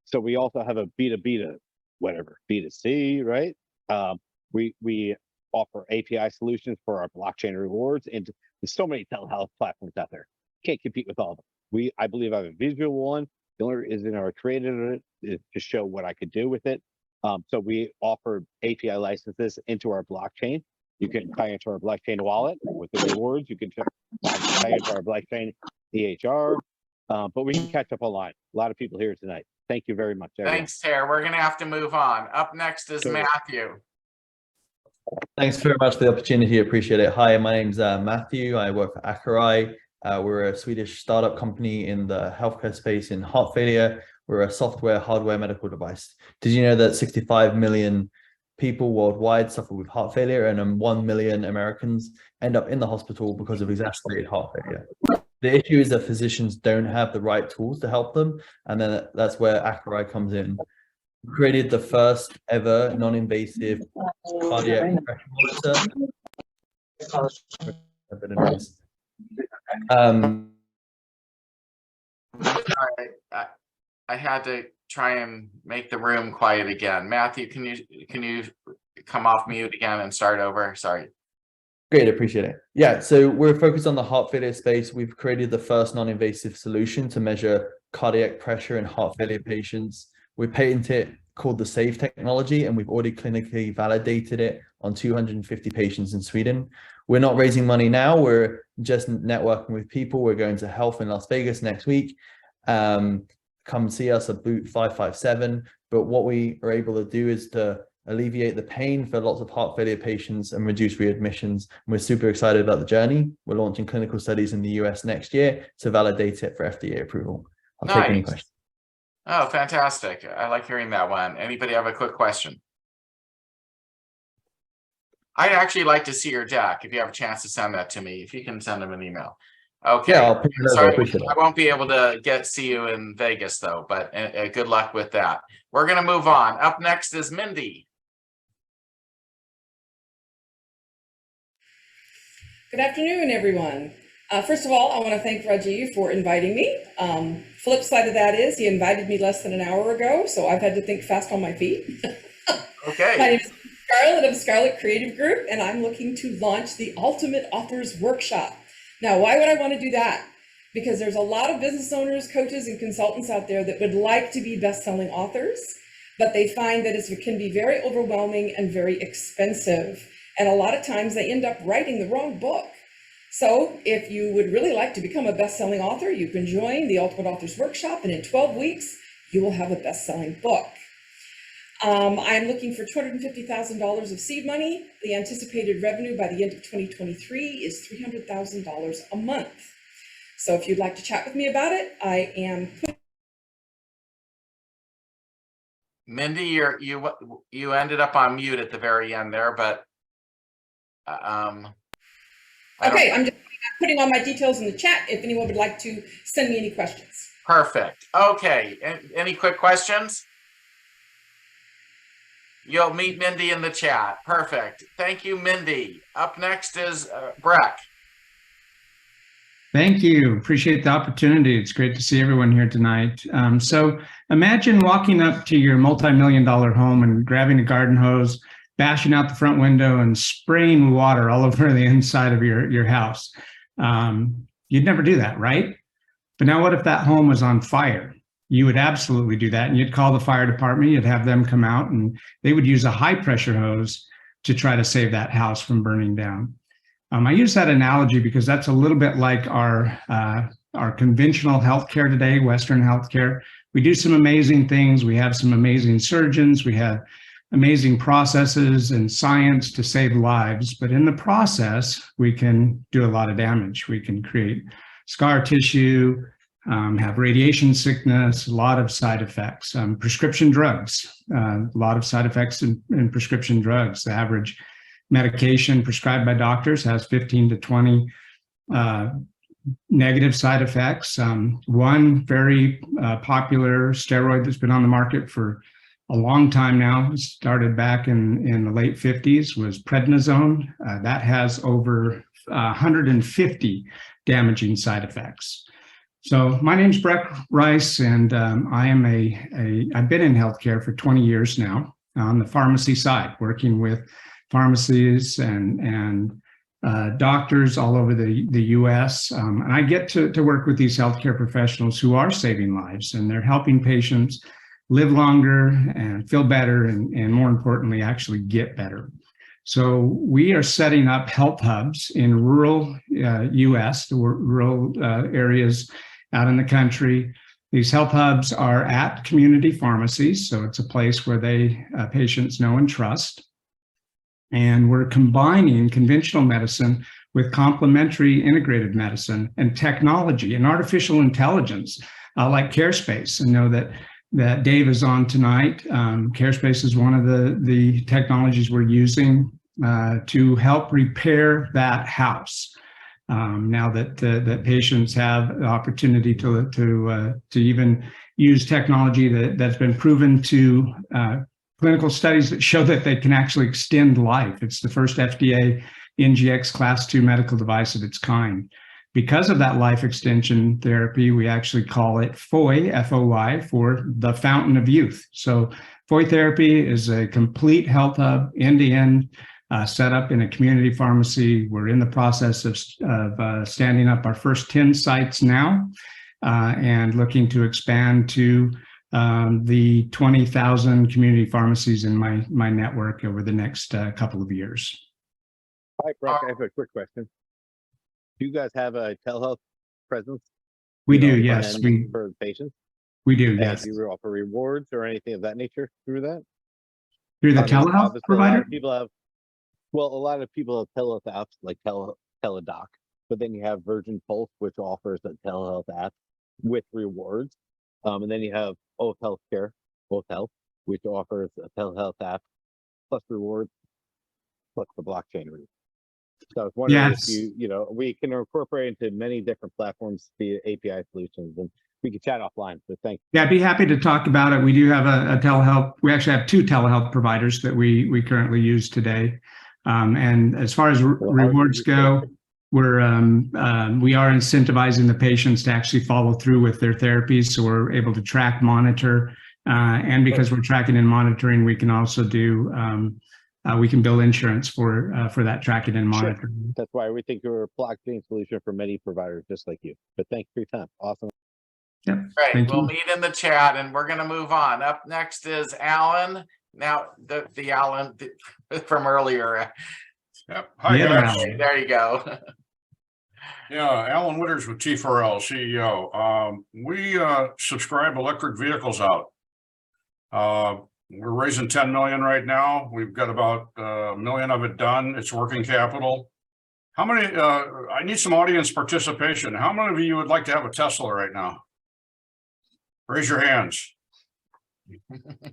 So we also have a B2B to whatever, B2C, right? We offer API solutions for our blockchain rewards, and there's so many telehealth platforms out there. Can't compete with all of them. I believe I have a visual one. The only reason I created it is to show what I could do with it. So we offer API licenses into our blockchain. You can tie into our blockchain wallet with the rewards. You can tie into our blockchain EHR, but we can catch up online. A lot of people here tonight. Thank you very much, everyone. Thanks, Tara. We're going to have to move on. Up next is Sure. Matthew. Thanks very much for the opportunity. Appreciate it. Hi, my name's Matthew. I work for Akerai. We're a Swedish startup company in the healthcare space in heart failure. We're a software, hardware, medical device. Did you know that 65 million people worldwide suffer with heart failure, and 1 million Americans end up in the hospital because of exacerbated heart failure? The issue is that physicians don't have the right tools to help them, and then that's where Acurai comes in. We created the first ever non-invasive cardiac pressure monitor. A bit of noise. I had to try and make the room quiet again. Matthew, can you come off mute again and start over? Sorry. Great, appreciate it. Yeah, so we're focused on the heart failure space. We've created the first non-invasive solution to measure cardiac pressure in heart failure patients. We patented it, called the SAVE technology, and we've already clinically validated it on 250 patients in Sweden. We're not raising money now. We're just networking with people. We're going to Health in Las Vegas next week. Come see us at booth 557. But what we are able to do is to alleviate the pain for lots of heart failure patients and reduce readmissions. And we're super excited about the journey. We're launching clinical studies in the US next year to validate it for FDA approval. I'll take any questions. Oh, fantastic. I like hearing that one. Anybody have a quick question? I'd actually like to see your deck if you have a chance to send that to me, if you can send them an email. Okay. Yeah, I'll put it over. Sorry, Appreciate it. I won't be able to see you in Vegas though, but good luck with that. We're going to move on. Up next is Mindy. Good afternoon, everyone. First of all, I want to thank Rajiv for inviting me. Flip side of that is he invited me less than an hour ago, so I've had to think fast on my feet. Okay. My name is Scarlett of Scarlett Creative Group, and I'm looking to launch the Ultimate Authors Workshop. Now, why would I want to do that? Because there's a lot of business owners, coaches, and consultants out there that would like to be best-selling authors, but they find that it can be very overwhelming and very expensive. And a lot of times they end up writing the wrong book. So if you would really like to become a best-selling author, you can join the Ultimate Authors Workshop, and in 12 weeks, you will have a best-selling book. I'm looking for $250,000 of seed money. The anticipated revenue by the end of 2023 is $300,000 a month. So if you'd like to chat with me about it, I am. Mindy, you ended up on mute at the very end there, but Okay, I'm just putting all my details in the chat if anyone would like to send me any questions. Perfect. Okay, any quick questions? You'll meet Mindy in the chat. Perfect. Thank you, Mindy. Up next is Breck. Thank you. Appreciate the opportunity. It's great to see everyone here tonight. So imagine walking up to your multi-million-dollar home and grabbing a garden hose, bashing out the front window and spraying water all over the inside of your house. You'd never do that, right? But now what if that home was on fire? You would absolutely do that. And you'd call the fire department, you'd have them come out, and they would use a high pressure hose to try to save that house from burning down. I use that analogy because that's a little bit like our conventional healthcare today, Western healthcare. We do some amazing things. We have some amazing surgeons. We have amazing processes and science to save lives. But in the process, we can do a lot of damage. We can create scar tissue, have radiation sickness, a lot of side effects. Prescription drugs, a lot of side effects in prescription drugs. The average medication prescribed by doctors has 15 to 20 negative side effects. One very popular steroid that's been on the market for a long time now, started back in the late 50s, was prednisone. That has over 150 damaging side effects. So my name's Breck Rice, and I've been in healthcare for 20 years now on the pharmacy side, working with pharmacies and doctors all over the US. And I get to work with these healthcare professionals who are saving lives, and they're helping patients live longer and feel better, and more importantly, actually get better. So we are setting up health hubs in rural US, the rural areas out in the country. These health hubs are at community pharmacies, so it's a place where patients know and trust. And we're combining conventional medicine with complementary integrated medicine and technology and artificial intelligence, like CareSpace. I know that Dave is on tonight. CareSpace is one of the technologies we're using to help repair that house. Now that patients have the opportunity to even use technology that's been proven to clinical studies that show that they can actually extend life. It's the first FDA NGX Class 2 medical device of its kind. Because of that life extension therapy, we actually call it FOY, F-O-Y, for the fountain of youth. So FOY therapy is a complete health hub, end-to-end, set up in a community pharmacy. We're in the process of standing up our first 10 sites now, and looking to expand to the 20,000 community pharmacies in my network over the next couple of years. Hi, Brock. I have a quick question. Do you guys have a telehealth presence? We do, front yes. end for patients? We do, And yes. do you offer rewards or anything of that nature through that? Through the I mean, telehealth obviously, a lot provider? of people have, well, a lot of people have telehealth apps like Teladoc, but then you have Virgin Pulse, which offers a telehealth app with rewards. And then you have Oath Healthcare, Oath Health, which offers a telehealth app plus rewards plus the blockchain route. So I was wondering Yes. if we can incorporate into many different platforms via API solutions, and we can chat offline. So thanks. Yeah, I'd be happy to talk about it. We do have a telehealth. We actually have 2 telehealth providers that we currently use today. And as far as rewards go, we are incentivizing the patients to actually follow through with their therapies. So we're able to track, monitor, and because we're tracking and monitoring, we can also do we can bill insurance for that tracking and monitoring. Sure. That's why we think you're a blockchain solution for many providers just like you. But thanks for your time. Awesome. Yep. Great. Thank We'll you. meet in the chat and we're going to move on. Up next is Alan. Now, the Alan from earlier. Yep. Hi, The other guys. Alan. There you go. Yeah, Alan Witters with T4L, CEO. We subscribe electric vehicles out. We're raising 10 million right now. We've got about a million of it done. It's working capital. How many, I need some audience participation. How many of you would like to have a Tesla right now? Raise your hands.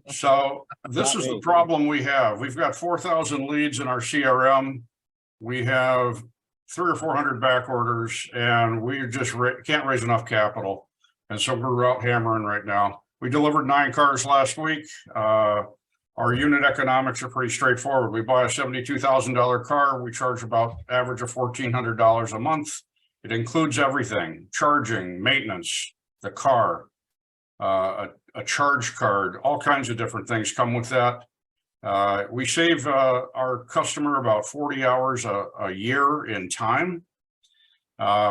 So this Not is the me. problem we have. We've got 4,000 leads in our CRM. We have 300 or 400 back orders, and we just can't raise enough capital. And so we're out hammering right now. We delivered 9 cars last week. Our unit economics are pretty straightforward. We buy a $72,000 car. We charge about average of $1,400 a month. It includes everything: charging, maintenance, the car, a charge card, all kinds of different things come with that. We save our customer about 40 hours a year in time.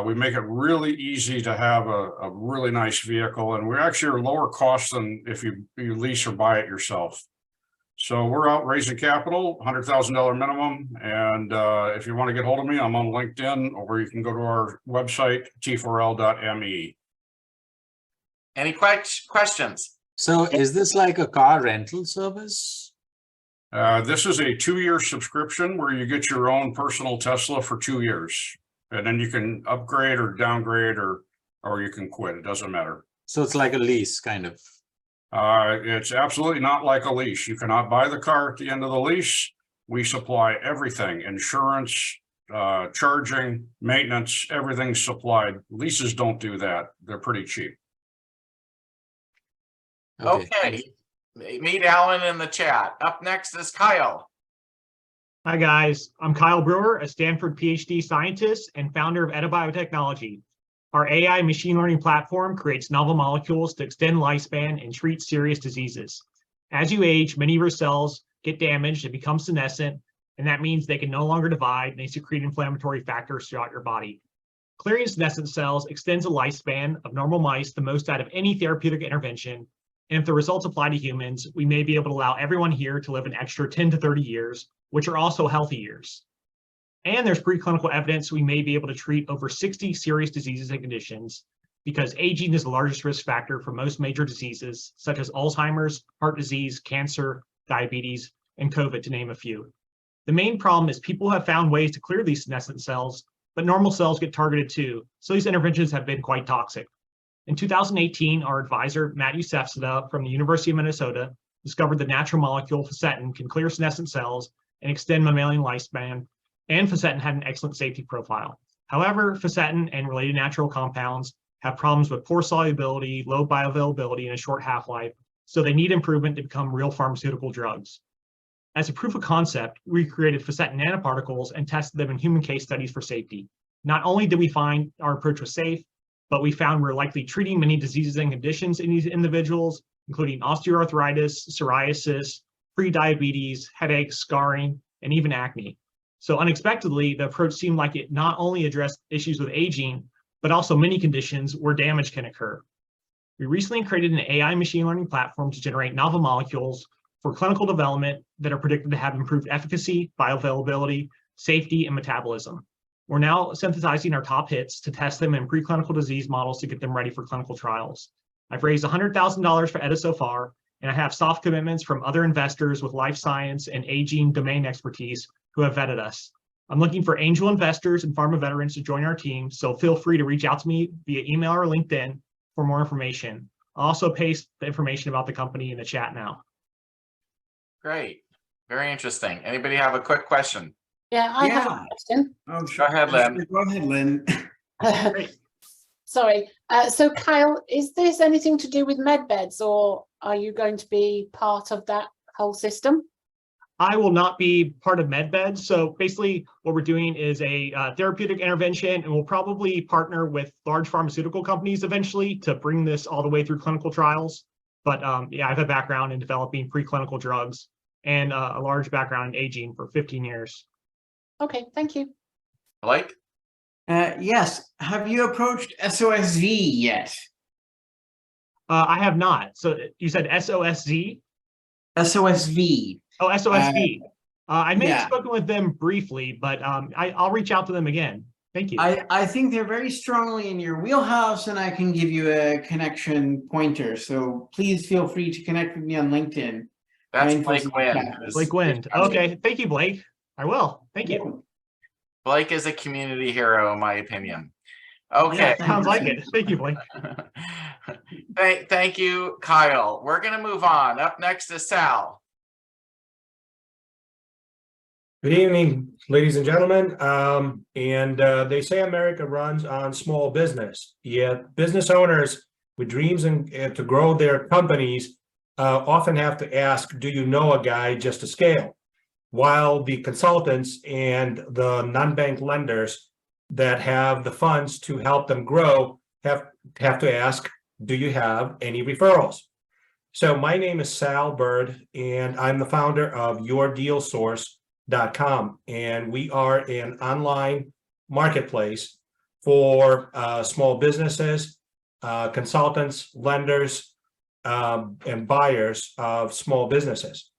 We make it really easy to have a really nice vehicle, and we actually are lower cost than if you lease or buy it yourself. So we're out raising capital, $100,000 minimum. And if you want to get hold of me, I'm on LinkedIn, or you can go to our website, t4l.me. Any questions? So is this like a car rental service? This is a 2-year subscription where you get your own personal Tesla for 2 years. And then you can upgrade or downgrade or you can quit. It doesn't matter. So it's like a lease, kind of. It's absolutely not like a lease. You cannot buy the car at the end of the lease. We supply everything: insurance, charging, maintenance, everything's supplied. Leases don't do that. They're pretty cheap. Okay. Meet Alan in the chat. Up next is Kyle. Hi, guys. I'm Kyle Brewer, a Stanford PhD scientist and founder of EdaBiotechnology. Our AI machine learning platform creates novel molecules to extend lifespan and treat serious diseases. As you age, many of your cells get damaged and become senescent, and that means they can no longer divide and they secrete inflammatory factors throughout your body. Clearing senescent cells extends the lifespan of normal mice the most out of any therapeutic intervention, and if the results apply to humans, we may be able to allow everyone here to live an extra 10 to 30 years, which are also healthy years. And there's preclinical evidence we may be able to treat over 60 serious diseases and conditions, because aging is the largest risk factor for most major diseases, such as Alzheimer's, heart disease, cancer, diabetes, and COVID, to name a few. The main problem is people have found ways to clear these senescent cells, but normal cells get targeted too. So these interventions have been quite toxic. In 2018, our advisor, Matt Youssefzadeh from the University of Minnesota, discovered the natural molecule fisetin can clear senescent cells and extend mammalian lifespan, and fisetin had an excellent safety profile. However, fisetin and related natural compounds have problems with poor solubility, low bioavailability, and a short half-life, so they need improvement to become real pharmaceutical drugs. As a proof of concept, we created fisetin nanoparticles and tested them in human case studies for safety. Not only did we find our approach was safe, but we found we're likely treating many diseases and conditions in these individuals, including osteoarthritis, psoriasis, pre-diabetes, headaches, scarring, and even acne. So unexpectedly, the approach seemed like it not only addressed issues with aging, but also many conditions where damage can occur. We recently created an AI machine learning platform to generate novel molecules for clinical development that are predicted to have improved efficacy, bioavailability, safety, and metabolism. We're now synthesizing our top hits to test them in preclinical disease models to get them ready for clinical trials. I've raised $100,000 for ETA so far, and I have soft commitments from other investors with life science and aging domain expertise who have vetted us. I'm looking for angel investors and pharma veterans to join our team, so feel free to reach out to me via email or LinkedIn for more information. I'll also paste the information about the company in the chat now. Great. Very interesting. Anybody have a quick question? Yeah, I have a question. Oh, sure. Go ahead, Lynn. Go ahead, Lynn. Sorry. So Kyle, is this anything to do with MedBeds, or are you going to be part of that whole system? I will not be part of MedBeds. So basically what we're doing is a therapeutic intervention, and we'll probably partner with large pharmaceutical companies eventually to bring this all the way through clinical trials. But yeah, I have a background in developing preclinical drugs and a large background in aging for 15 years. Okay, thank you. Blake? Yes. Have you approached SOSV yet? I have not. So you said SOSZ? SOSV. Oh, SOSV. I may have yeah. spoken with them briefly, but I'll reach out to them again. Thank you. I think they're very strongly in your wheelhouse, and I can give you a connection pointer. So please feel free to connect with me on LinkedIn. That's Blake Wind. Blake Wind. Okay, thank you, Blake. I will. Thank you. Blake is a community hero, in my opinion. Okay. Yeah, sounds like it. Thank you, Blake. Thank you, Kyle. We're going to move on. Up next is Sal. Good evening, ladies and gentlemen. They say America runs on small business, yet business owners with dreams and to grow their companies often have to ask, do you know a guy just to scale? While the consultants and the non-bank lenders that have the funds to help them grow have to ask, do you have any referrals? So my name is Sal Bird, and I'm the founder of YourDealSource.com, and we are an online marketplace for small businesses, consultants, lenders, and buyers of small businesses.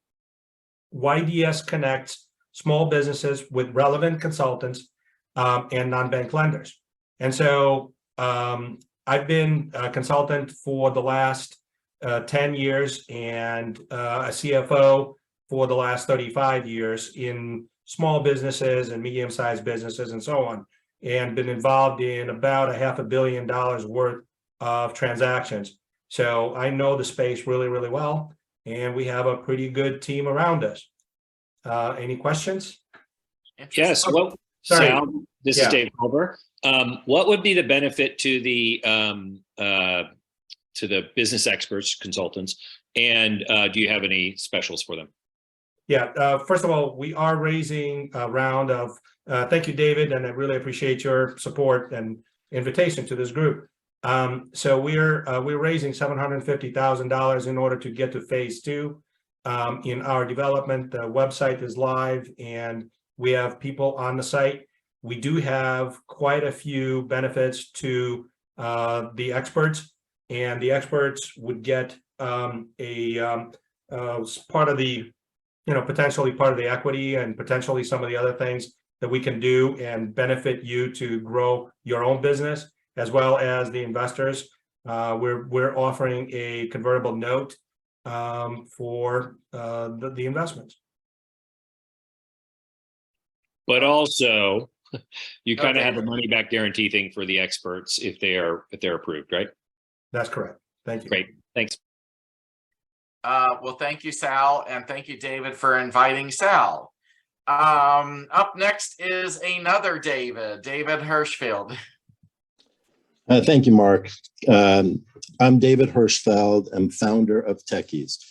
YDS connects small businesses with relevant consultants and non-bank lenders. And so I've been a consultant for the last 10 years and a CFO for the last 35 years in small businesses and medium-sized businesses and so on, and been involved in about $500 million worth of transactions. So I know the space really, really well, and we have a pretty good team around us. Any questions? Yes. Well, Sorry. Sal, this is Dave Holber. What would be the benefit to the business experts, consultants, and do you have any specials for them? Yeah, first of all, we are raising a round of, thank you, David, and I really appreciate your support and invitation to this group. So we're raising $750,000 in order to get to phase 2 in our development. The website is live and we have people on the site. We do have quite a few benefits to the experts, and the experts would get part of the, potentially part of the equity and potentially some of the other things that we can do and benefit you to grow your own business, as well as the investors. We're offering a convertible note for the investments. But also, You kind of have a Okay. money back guarantee thing for the experts if they're approved, right? That's correct. Thank you. Great, thanks. Well, thank you, Sal, and thank you, David, for inviting Sal. Up next is another David Hirschfeld. Thank you, Mark. I'm David Hirschfeld. I'm founder of Techies.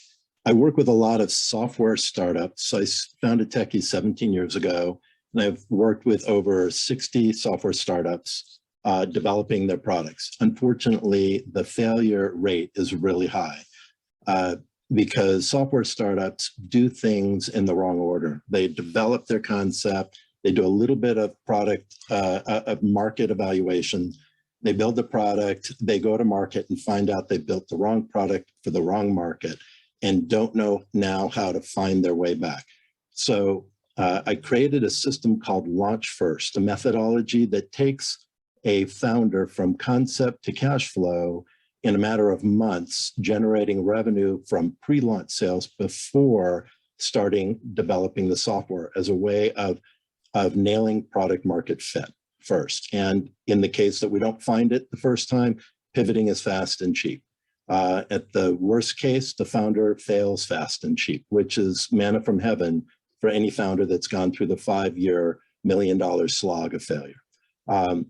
I work with a lot of software startups. I founded Techies 17 years ago, and I've worked with over 60 software startups developing their products. Unfortunately, the failure rate is really high because software startups do things in the wrong order. They develop their concept, they do a little bit of product, of market evaluation. They build the product, they go to market and find out they built the wrong product for the wrong market and don't know now how to find their way back. So I created a system called Launch First, a methodology that takes a founder from concept to cash flow in a matter of months, generating revenue from pre-launch sales before starting developing the software as a way of nailing product market fit first. And in the case that we don't find it the first time, pivoting is fast and cheap. At the worst case, the founder fails fast and cheap, which is manna from heaven for any founder that's gone through the 5-year, $1 million slog of failure.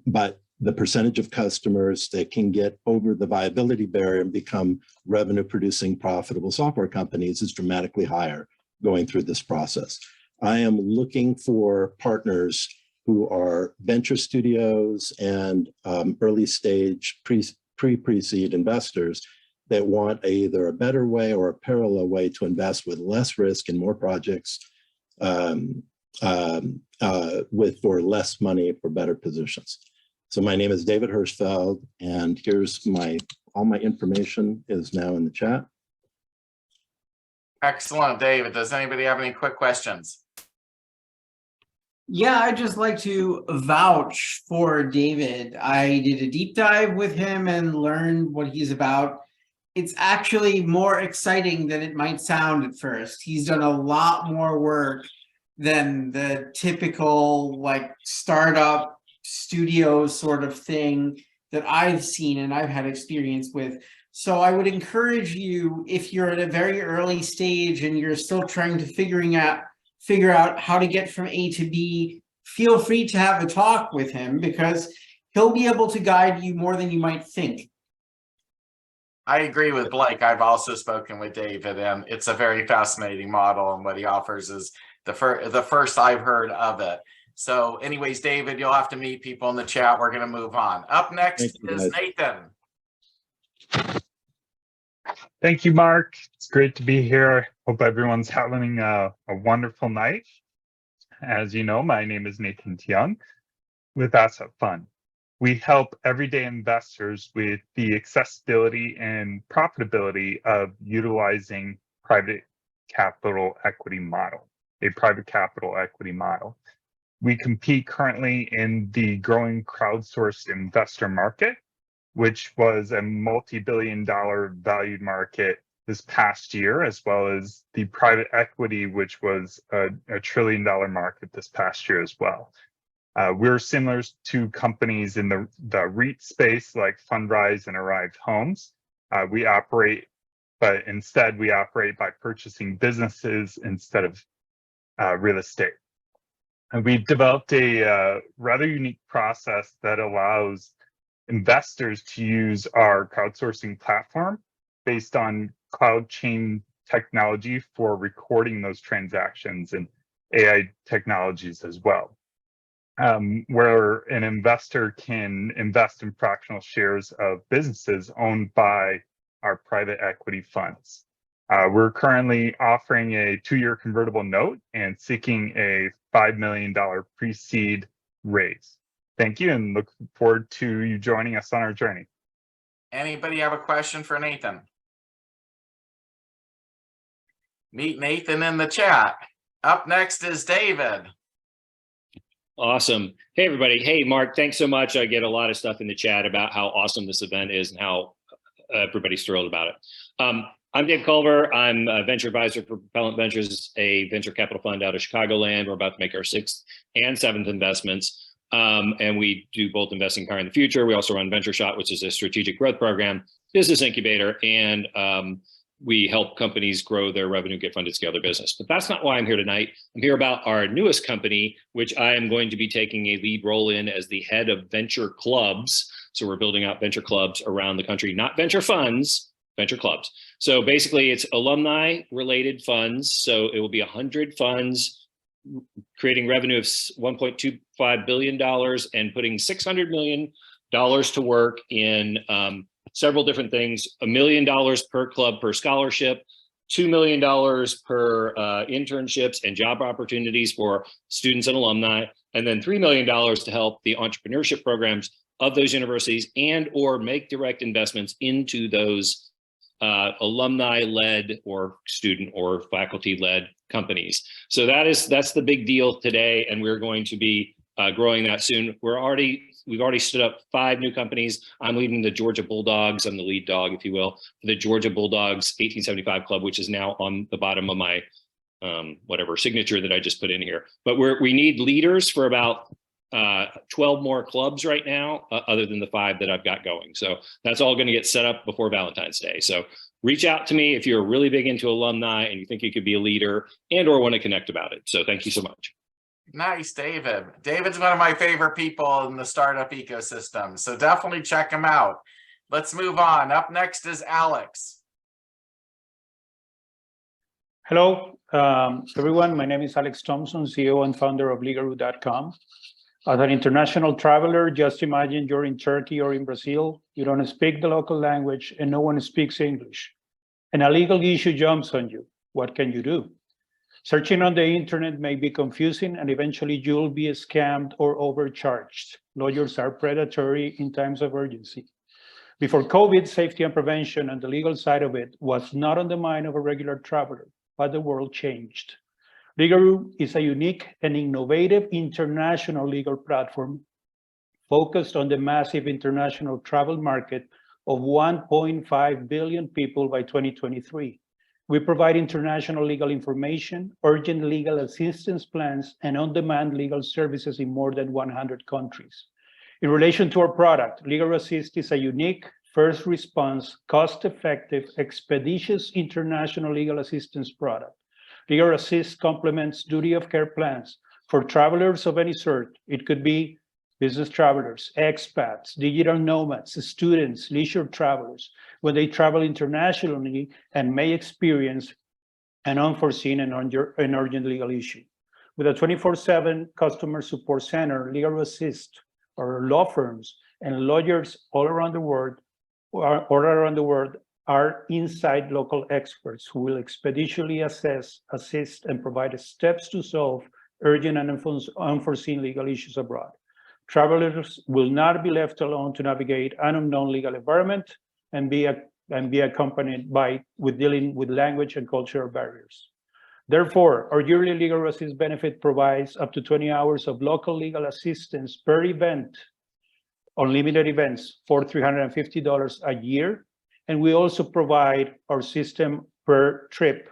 But the percentage of customers that can get over the viability barrier and become revenue producing profitable software companies is dramatically higher going through this process. I am looking for partners who are venture studios and early stage pre-seed investors that want either a better way or a parallel way to invest with less risk and more projects for less money for better positions. So my name is David Hirschfeld, and here's all my information is now in the chat. Excellent, David. Does anybody have any quick questions? Yeah, I'd just like to vouch for David. I did a deep dive with him and learned what he's about. It's actually more exciting than it might sound at first. He's done a lot more work than the typical like startup studio sort of thing that I've seen and I've had experience with. So I would encourage you, if you're at a very early stage and you're still trying to figure out how to get from A to B, feel free to have a talk with him because he'll be able to guide you more than you might think. I agree with Blake. I've also spoken with David, and it's a very fascinating model, and what he offers is the first I've heard of it. So anyways, David, you'll have to meet people in the chat. We're going to move on. Up next is Nathan. Thank you, Mark. It's great to be here. Hope everyone's having a wonderful night. As you know, my name is Nathan Tiong with Asset Fund. We help everyday investors with the accessibility and profitability of utilizing private capital equity model, a private capital equity model. We compete currently in the growing crowdsourced investor market, which was a multi-billion-dollar valued market this past year, as well as the private equity, which was a $1 trillion market this past year as well. We're similar to companies in the REIT space like Fundrise and Arrived Homes. We operate by purchasing businesses instead of real estate. And we've developed a rather unique process that allows investors to use our crowdsourcing platform based on cloud chain technology for recording those transactions and AI technologies as well, where an investor can invest in fractional shares of businesses owned by our private equity funds. We're currently offering a 2-year convertible note and seeking a $5 million pre-seed raise. Thank you, and look forward to you joining us on our journey. Anybody have a question for Nathan? Meet Nathan in the chat. Up next is David. Awesome. Hey, everybody. Hey, Mark, thanks so much. I get a lot of stuff in the chat about how awesome this event is and how everybody's thrilled about it. I'm Dave Culver. I'm a venture advisor for Propellant Ventures, a venture capital fund out of Chicagoland. We're about to make our 6th and 7th investments. And we do both investing power in the future. We also run Venture Shot, which is a strategic growth program, business incubator, and we help companies grow their revenue, get funded, scale their business. But that's not why I'm here tonight. I'm here about our newest company, which I am going to be taking a lead role in as the head of venture clubs. So we're building out venture clubs around the country, not venture funds, venture clubs. So basically it's alumni related funds. So it will be 100 funds creating revenue of $1.25 billion and putting $600 million to work in several different things. $1 million per club per scholarship, $2 million per internships and job opportunities for students and alumni, and then $3 million to help the entrepreneurship programs of those universities and or make direct investments into those alumni-led or student or faculty-led companies. So that's the big deal today, and we're going to be growing that soon. We've already stood up 5 new companies. I'm leading the Georgia Bulldogs. I'm the lead dog, if you will, for the Georgia Bulldogs 1875 Club, which is now on the bottom of my whatever signature that I just put in here. But we need leaders for about 12 more clubs right now, other than the 5 that I've got going. So that's all going to get set up before Valentine's Day. So reach out to me if you're really big into alumni and you think you could be a leader and or want to connect about it. So thank you so much. Nice, David. David's one of my favorite people in the startup ecosystem. So definitely check him out. Let's move on. Up next is Alex. Hello, everyone. My name is Alex Thompson, CEO and founder of Ligaroo.com. As an international traveler, just imagine you're in Turkey or in Brazil. You don't speak the local language and no one speaks English. And a legal issue jumps on you. What can you do? Searching on the internet may be confusing and eventually you'll be scammed or overcharged. Lawyers are predatory in times of urgency. Before COVID, safety and prevention and the legal side of it was not on the mind of a regular traveler, but the world changed. Ligaroo is a unique and innovative international legal platform focused on the massive international travel market of 1.5 billion people by 2023. We provide international legal information, urgent legal assistance plans, and on-demand legal services in more than 100 countries. In relation to our product, Legal Assist is a unique, first response, cost-effective, expeditious international legal assistance product. Legal Assist complements duty of care plans for travelers of any sort. It could be business travelers, expats, digital nomads, students, leisure travelers, when they travel internationally and may experience an unforeseen and urgent legal issue. With a 24/7 customer support center, Legal Assist, or law firms and lawyers all around the world are inside local experts who will expeditiously assess, assist, and provide steps to solve urgent and unforeseen legal issues abroad. Travelers will not be left alone to navigate an unknown legal environment and be accompanied with dealing with language and cultural barriers. Therefore, our yearly Legal Assist benefit provides up to 20 hours of local legal assistance per event, unlimited events, for $350 a year. And we also provide our system per trip,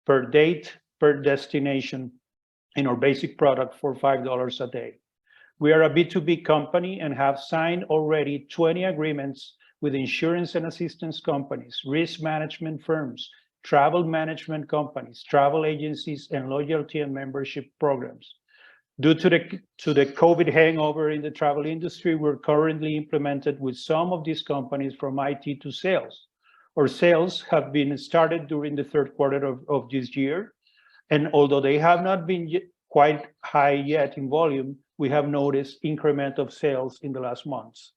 per date, per destination in our basic product for $5 a day. We are a B2B company and have signed already 20 agreements with insurance and assistance companies, risk management firms, travel management companies, travel agencies, and loyalty and membership programs. Due to the COVID hangover in the travel industry, we're currently implemented with some of these companies from IT to sales. Our sales have been started during the third quarter of this year. And although they have not been quite high yet in volume, we have noticed increment of sales in the last months.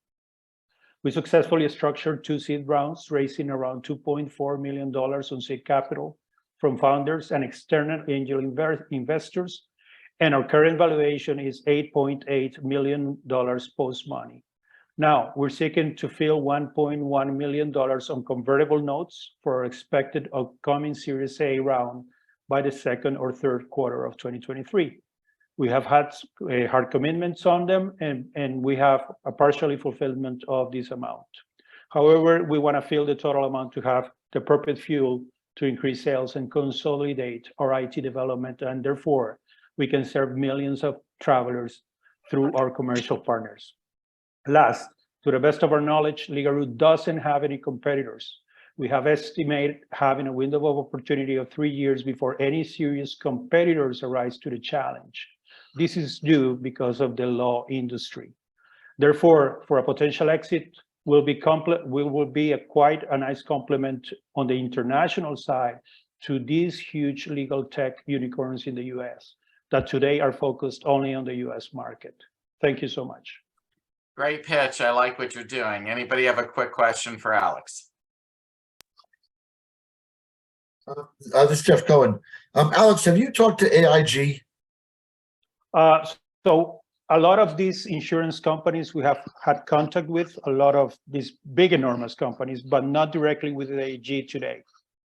We successfully structured 2 seed rounds, raising around $2.4 million on seed capital from founders and external angel investors. And our current valuation is $8.8 million post-money. Now, we're seeking to fill $1.1 million on convertible notes for our expected upcoming Series A round by the second or third quarter of 2023. We have had hard commitments on them, and we have a partially fulfillment of this amount. However, we want to fill the total amount to have the appropriate fuel to increase sales and consolidate our IT development, and therefore, we can serve millions of travelers through our commercial partners. Last, to the best of our knowledge, Ligaroot doesn't have any competitors. We have estimated having a window of opportunity of 3 years before any serious competitors arise to the challenge. This is due because of the law industry. Therefore, for a potential exit, will be quite a nice complement on the international side to these huge legal tech unicorns in the US that today are focused only on the US market. Thank you so much. Great pitch. I like what you're doing. Anybody have a quick question for Alex? This is Jeff Cohen. Alex, have you talked to AIG? So a lot of these insurance companies we have had contact with, a lot of these big, enormous companies, but not directly with AIG today.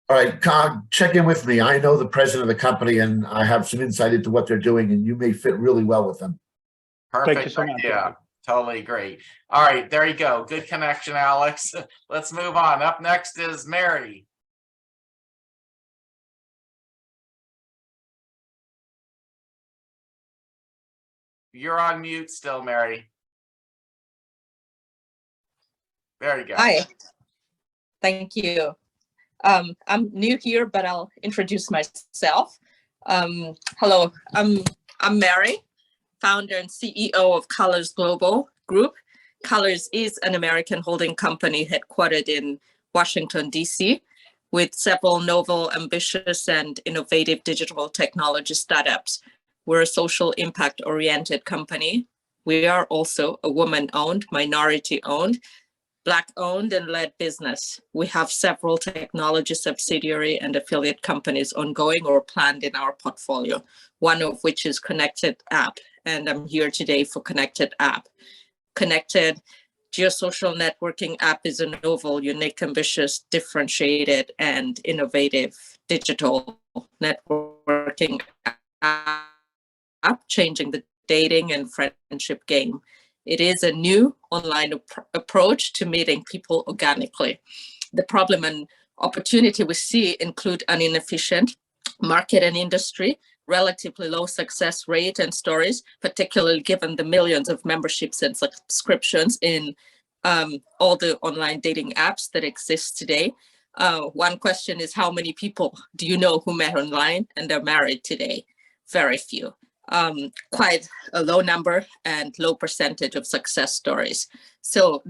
All right, check in with me. I know the president of the company and I have some insight into what they're doing and you may fit really well with them. Perfect. Thank you so much. Yeah, totally great. All right, there you go. Good connection, Alex. Let's move on. Up next is Mary. You're on mute still, Mary. There you go. Hi. Thank you. I'm new here, but I'll introduce myself. Hello, I'm Mary, founder and CEO of Colors Global Group. Colors is an American holding company headquartered in Washington, D.C., with several novel, ambitious, and innovative digital technology startups. We're a social impact-oriented company. We are also a woman-owned, minority-owned, Black-owned and led business. We have several technology subsidiary and affiliate companies ongoing or planned in our portfolio, one of which is Connected App, and I'm here today for Connected App. Connected geosocial networking app is a novel, unique, ambitious, differentiated, and innovative digital networking app, changing the dating and friendship game. It is a new online approach to meeting people organically. The problem and opportunity we see include an inefficient market and industry, relatively low success rate and stories, particularly given the millions of memberships and subscriptions in all the online dating apps that exist today. One question is, how many people do you know who met online and are married today? Very few. Quite a low number and low percentage of success stories. So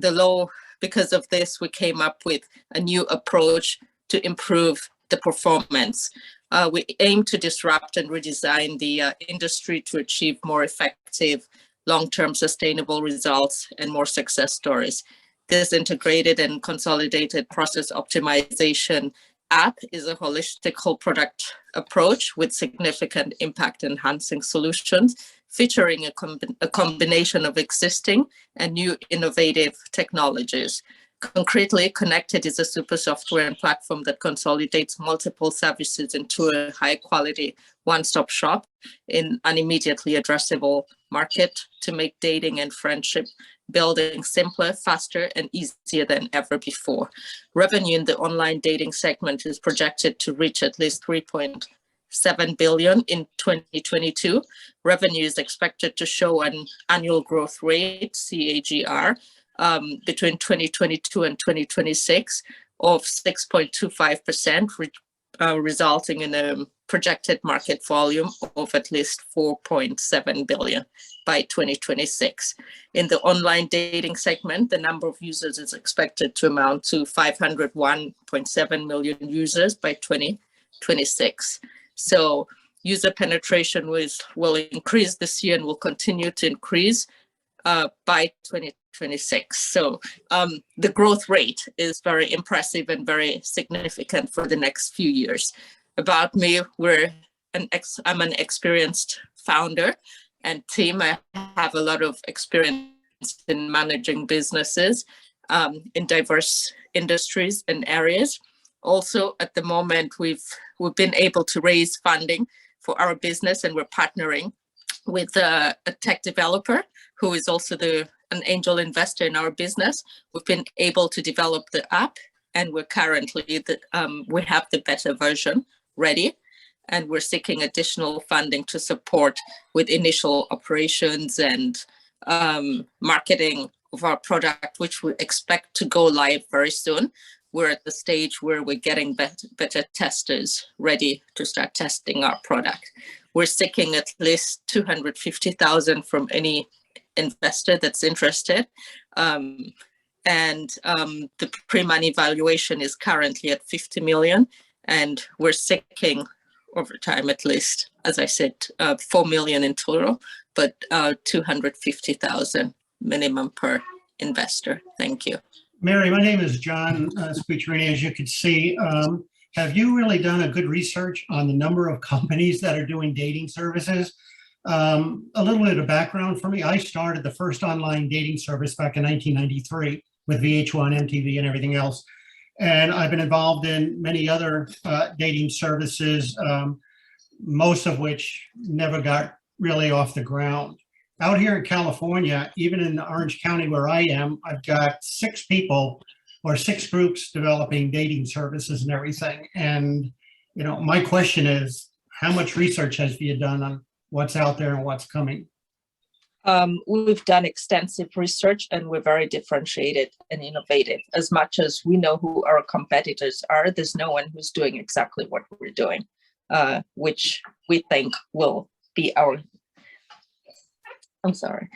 because of this, we came up with a new approach to improve the performance. We aim to disrupt and redesign the industry to achieve more effective, long-term sustainable results and more success stories. This integrated and consolidated process optimization app is a holistic whole product approach with significant impact enhancing solutions, featuring a combination of existing and new innovative technologies. Concretely, Connected is a super software and platform that consolidates multiple services into a high quality one-stop shop in an immediately addressable market to make dating and friendship building simpler, faster, and easier than ever before. Revenue in the online dating segment is projected to reach at least 3.7 billion in 2022. Revenue is expected to show an annual growth rate, CAGR, between 2022 and 2026 of 6.25%, resulting in a projected market volume of at least 4.7 billion by 2026. In the online dating segment, the number of users is expected to amount to 501.7 million users by 2026. So user penetration will increase this year and will continue to increase by 2026. So the growth rate is very impressive and very significant for the next few years. About me, I'm an experienced founder and team. I have a lot of experience in managing businesses in diverse industries and areas. Also, at the moment, we've been able to raise funding for our business, and we're partnering with a tech developer who is also an angel investor in our business. We've been able to develop the app, and we're currently we have the beta version ready, and we're seeking additional funding to support with initial operations and marketing of our product, which we expect to go live very soon. We're at the stage where we're getting better testers ready to start testing our product. We're seeking at least 250,000 from any investor that's interested. The pre-money valuation is currently at 50 million, and we're seeking over time at least, as I said, 4 million in total, but 250,000 minimum per investor. Thank you. Mary, my name is John Squitrini. As you can see, have you really done a good research on the number of companies that are doing dating services? A little bit of background for me. I started the first online dating service back in 1993 with VH1, MTV, and everything else. And I've been involved in many other dating services, most of which never got really off the ground. Out here in California, even in Orange County where I am, I've got 6 people or 6 groups developing dating services and everything. And, you know, my question is, how much research has you done on what's out there and what's coming? We've done extensive research, and we're very differentiated and innovative. As much as we know who our competitors are, there's no one who's doing exactly what we're doing, which we think will be our... I'm sorry.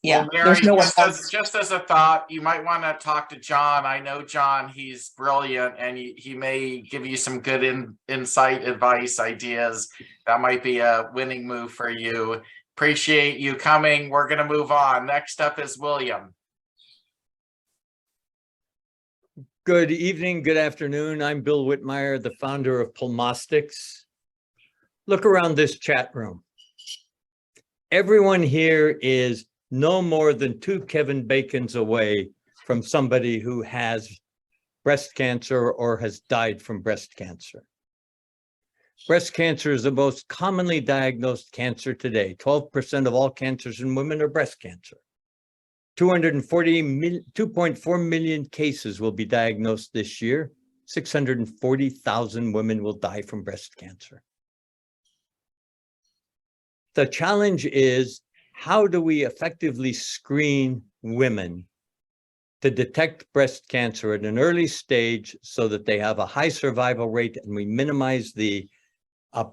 Yeah, Well, Mary, there's no one just as a thought, you might want to talk to John. I know John, he's brilliant, and he may give you some good insight, advice, ideas. That might be a winning move for you. Appreciate you coming. We're going to move on. Next up is William. Good evening, good afternoon. I'm Bill Whitmire, the founder of Pulmostics. Look around this chat room. Everyone here is no more than 2 Kevin Bacons away from somebody who has breast cancer or has died from breast cancer. Breast cancer is the most commonly diagnosed cancer today. 12% of all cancers in women are breast cancer. 2.4 million cases will be diagnosed this year. 640,000 women will die from breast cancer. The challenge is, how do we effectively screen women to detect breast cancer at an early stage so that they have a high survival rate and we minimize the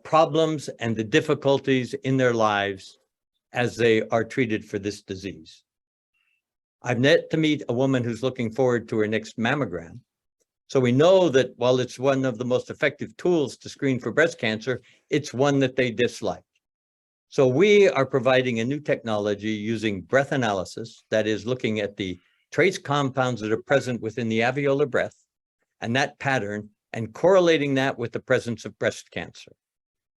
problems and the difficulties in their lives as they are treated for this disease? I've yet to meet a woman who's looking forward to her next mammogram. So we know that while it's one of the most effective tools to screen for breast cancer, it's one that they dislike. So we are providing a new technology using breath analysis, that is looking at the trace compounds that are present within the alveolar breath and that pattern, and correlating that with the presence of breast cancer.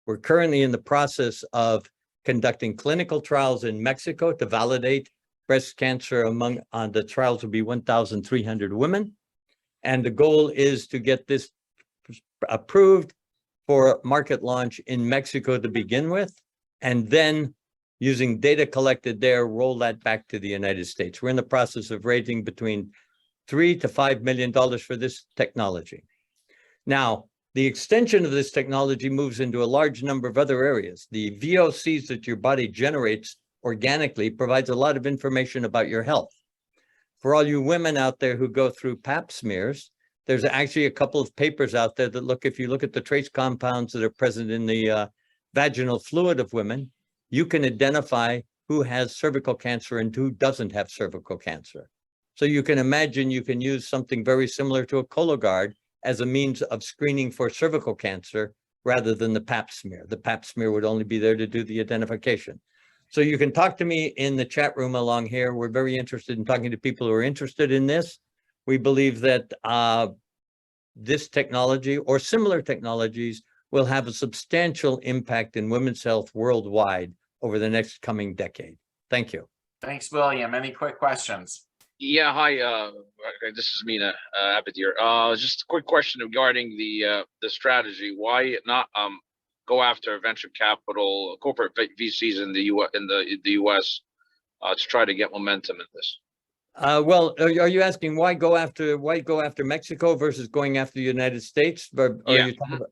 We're currently in the process of conducting clinical trials in Mexico to validate breast cancer. Among the trials will be 1,300 women. And the goal is to get this approved for market launch in Mexico to begin with, and then using data collected there, roll that back to the United States. We're in the process of raising between $3 to $5 million for this technology. Now, the extension of this technology moves into a large number of other areas. The VOCs that your body generates organically provides a lot of information about your health. For all you women out there who go through pap smears, there's actually a couple of papers out there that look, if you look at the trace compounds that are present in the vaginal fluid of women, you can identify who has cervical cancer and who doesn't have cervical cancer. So you can imagine you can use something very similar to a Cologuard as a means of screening for cervical cancer rather than the pap smear. The pap smear would only be there to do the identification. So you can talk to me in the chat room along here. We're very interested in talking to people who are interested in this. We believe that this technology or similar technologies will have a substantial impact in women's health worldwide over the next coming decade. Thank you. Thanks, William. Any quick questions? Yeah, hi. This is Mina Abadir. Just a quick question regarding the strategy. Why not go after venture capital, corporate VCs in the U.S. To try to get momentum in this? Well, are you asking why go after Mexico versus going after the United States? Or Yeah. are you talking about...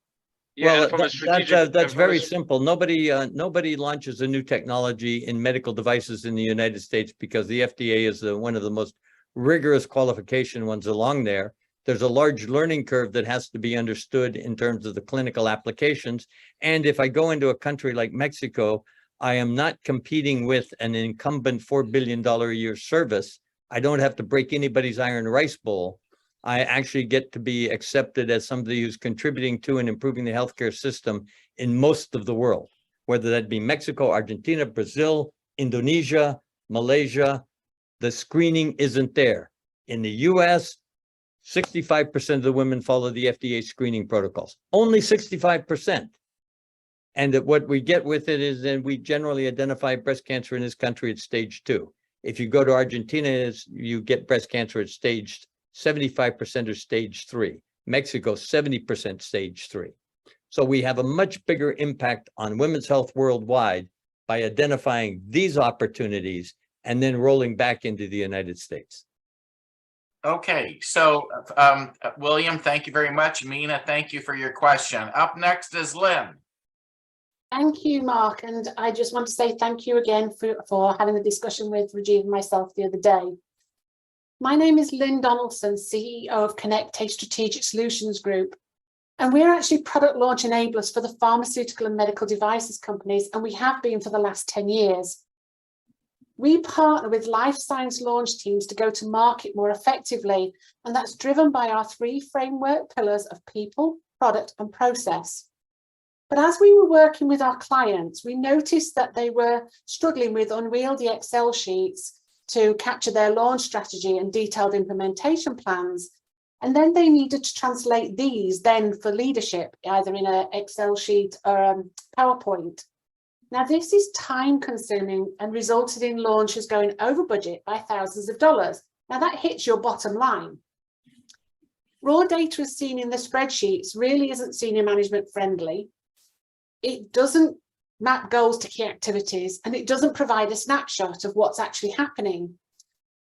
Yeah, Well, and from a strategic. that's and from a very s- simple. Nobody launches a new technology in medical devices in the United States because the FDA is one of the most rigorous qualification ones along there. There's a large learning curve that has to be understood in terms of the clinical applications. And if I go into a country like Mexico, I am not competing with an incumbent $4 billion a year service. I don't have to break anybody's iron rice bowl. I actually get to be accepted as somebody who's contributing to and improving the healthcare system in most of the world, whether that be Mexico, Argentina, Brazil, Indonesia, Malaysia. The screening isn't there. In the US, 65% of the women follow the FDA screening protocols, only 65%. And that what we get with it is then we generally identify breast cancer in this country at stage 2. If you go to Argentina, you get breast cancer at stage 75% are stage 3. Mexico, 70% stage 3. So we have a much bigger impact on women's health worldwide by identifying these opportunities and then rolling back into the United States. Okay, so William, thank you very much. Mina, thank you for your question. Up next is Lynn. Thank you, Mark. And I just want to say thank you again for having the discussion with Rajiv and myself the other day. My name is Lynn Donaldson, CEO of Connect A Strategic Solutions Group. And we're actually product launch enablers for the pharmaceutical and medical devices companies, and we have been for the last 10 years. We partner with life science launch teams to go to market more effectively, and that's driven by our 3 framework pillars of people, product, and process. But as we were working with our clients, we noticed that they were struggling with unwieldy Excel sheets to capture their launch strategy and detailed implementation plans. And then they needed to translate these then for leadership, either in an Excel sheet or PowerPoint. Now, this is time consuming and resulted in launches going over budget by thousands of dollars. Now that hits your bottom line. Raw data as seen in the spreadsheets really isn't senior management friendly. It doesn't map goals to key activities, and it doesn't provide a snapshot of what's actually happening.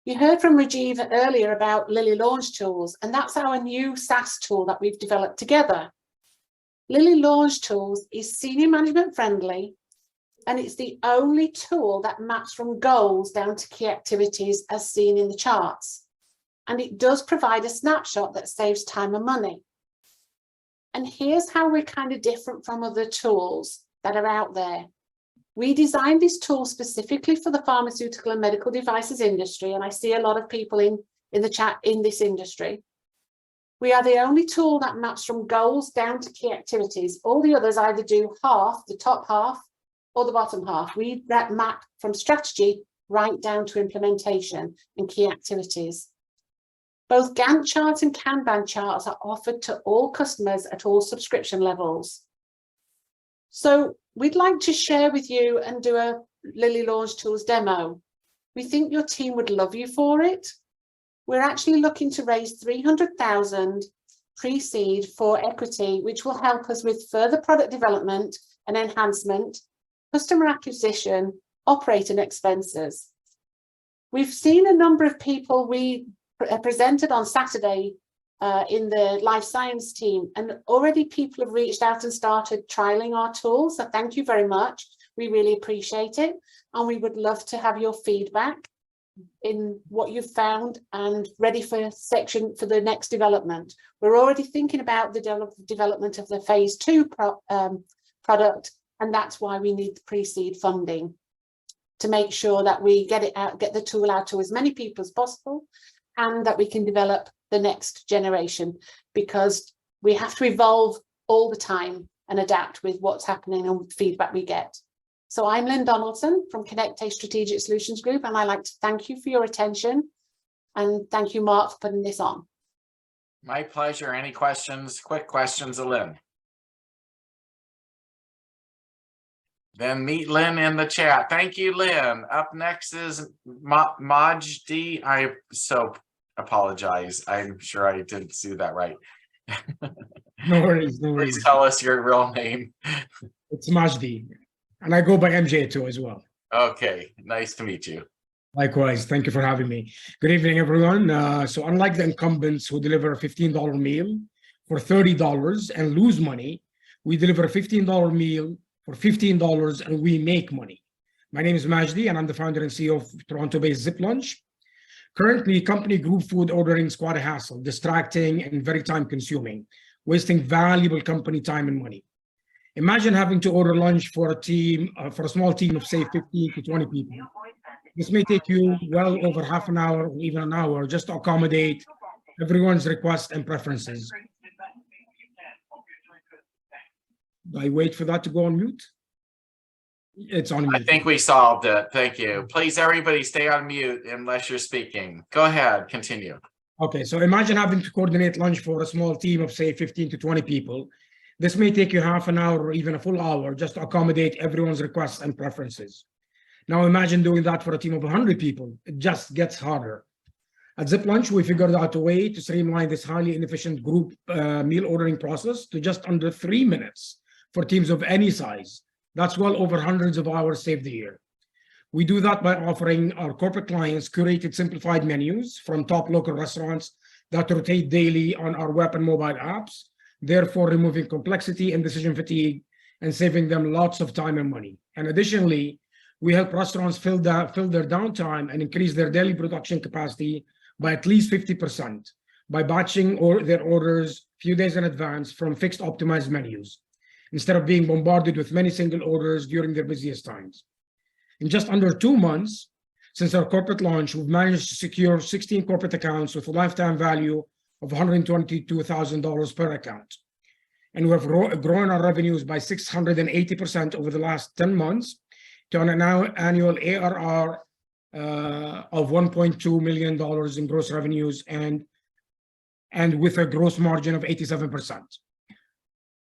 You heard from Rajiv earlier about Lilly Launch Tools, and that's our new SaaS tool that we've developed together. Lilly Launch Tools is senior management friendly, and it's the only tool that maps from goals down to key activities as seen in the charts. And it does provide a snapshot that saves time and money. And here's how we're kind of different from other tools that are out there. We designed this tool specifically for the pharmaceutical and medical devices industry, and I see a lot of people in the chat in this industry. We are the only tool that maps from goals down to key activities. All the others either do half, the top half, or the bottom half. We map from strategy right down to implementation and key activities. Both Gantt charts and Kanban charts are offered to all customers at all subscription levels. So we'd like to share with you and do a Lilly Launch Tools demo. We think your team would love you for it. We're actually looking to raise 300,000 pre-seed for equity, which will help us with further product development and enhancement, customer acquisition, operating expenses. We've seen a number of people, we presented on Saturday in the life science team, and already people have reached out and started trialing our tools. So thank you very much. We really appreciate it. And we would love to have your feedback in what you've found and ready for the next development. We're already thinking about the development of the phase 2 product, and that's why we need the pre-seed funding to make sure that we get the tool out to as many people as possible, and that we can develop the next generation, because we have to evolve all the time and adapt with what's happening and feedback we get. So I'm Lynn Donaldson from Connect A Strategic Solutions Group, and I'd like to thank you for your attention, and thank you, Mark, for putting this on. My pleasure. Any questions, quick questions of Lynn? Then meet Lynn in the chat. Thank you, Lynn. Up next is Majdi. I so apologize. I'm sure I didn't do that right. No worries, no worries. Please tell us your real name. It's Majdi, and I go by MJ too as well. Okay, nice to meet you. Likewise, thank you for having me. Good evening, everyone. So unlike the incumbents who deliver a $15 meal for $30 and lose money, We deliver a $15 meal for $15 and we make money. My name is Majdi and I'm the founder and CEO of Toronto-based Zip Lunch. Currently, company group food ordering is quite a hassle, distracting and very time consuming, wasting valuable company time and money. Imagine having to order lunch for a small team of say 15 to 20 people. This may take you well over half an hour or even an hour just to accommodate everyone's requests and preferences. Do I wait for that to go on mute? It's on mute. I think we solved it. Thank you. Please, everybody stay on mute unless you're speaking. Go ahead, continue. Okay, so imagine having to coordinate lunch for a small team of say 15 to 20 people. This may take you half an hour or even a full hour just to accommodate everyone's requests and preferences. Now imagine doing that for a team of 100 people. It just gets harder. At Zip Lunch, we figured out a way to streamline this highly inefficient group meal ordering process to just under 3 minutes for teams of any size. That's well over hundreds of hours saved a year. We do that by offering our corporate clients curated simplified menus from top local restaurants that rotate daily on our web and mobile apps, therefore removing complexity and decision fatigue and saving them lots of time and money. And additionally, we help restaurants fill their downtime and increase their daily production capacity by at least 50% by batching their orders a few days in advance from fixed optimized menus, instead of being bombarded with many single orders during their busiest times. In just under 2 months since our corporate launch, we've managed to secure 16 corporate accounts with a lifetime value of $122,000 per account. And we have grown our revenues by 680% over the last 10 months to an annual ARR of $1.2 million in gross revenues and with a gross margin of 87%.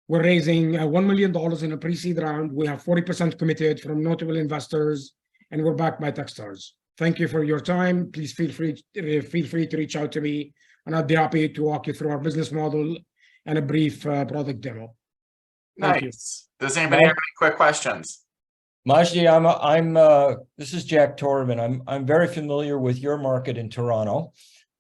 We're raising $1 million in a pre-seed round. We have 40% committed from notable investors, and we're backed by Techstars. Thank you for your time. Please feel free to reach out to me, and I'd be happy to walk you through our business model and a brief product demo. Thank Nice. Does anybody have any quick questions? Majdi, this is Jack Torvin. I'm very familiar with your market in Toronto,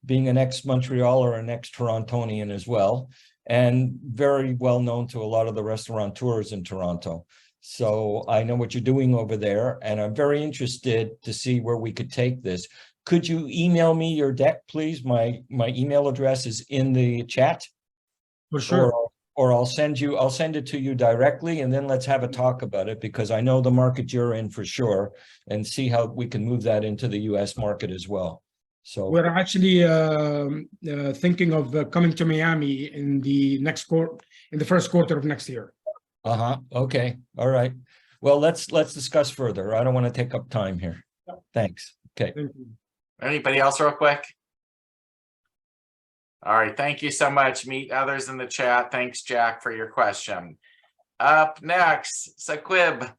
being an ex-Montrealer and ex-Torontonian as well, and very well known to a lot of the restaurateurs in Toronto. So I know what you're doing over there, and I'm very interested to see where we could take this. Could you email me your deck, please? My email address is in the chat. For sure. Or I'll send it to you directly, and then let's have a talk about it, because I know the market you're in for sure, and see how we can move that into the US market as well. So we're actually thinking of coming to Miami in the first quarter of next year. Okay. All right. Well, let's discuss further. I don't want to take up time here. Thanks. Okay. Thank you. Anybody else real quick? All right. Thank you so much. Meet others in the chat. Thanks, Jack, for your question. Up next, Saqib,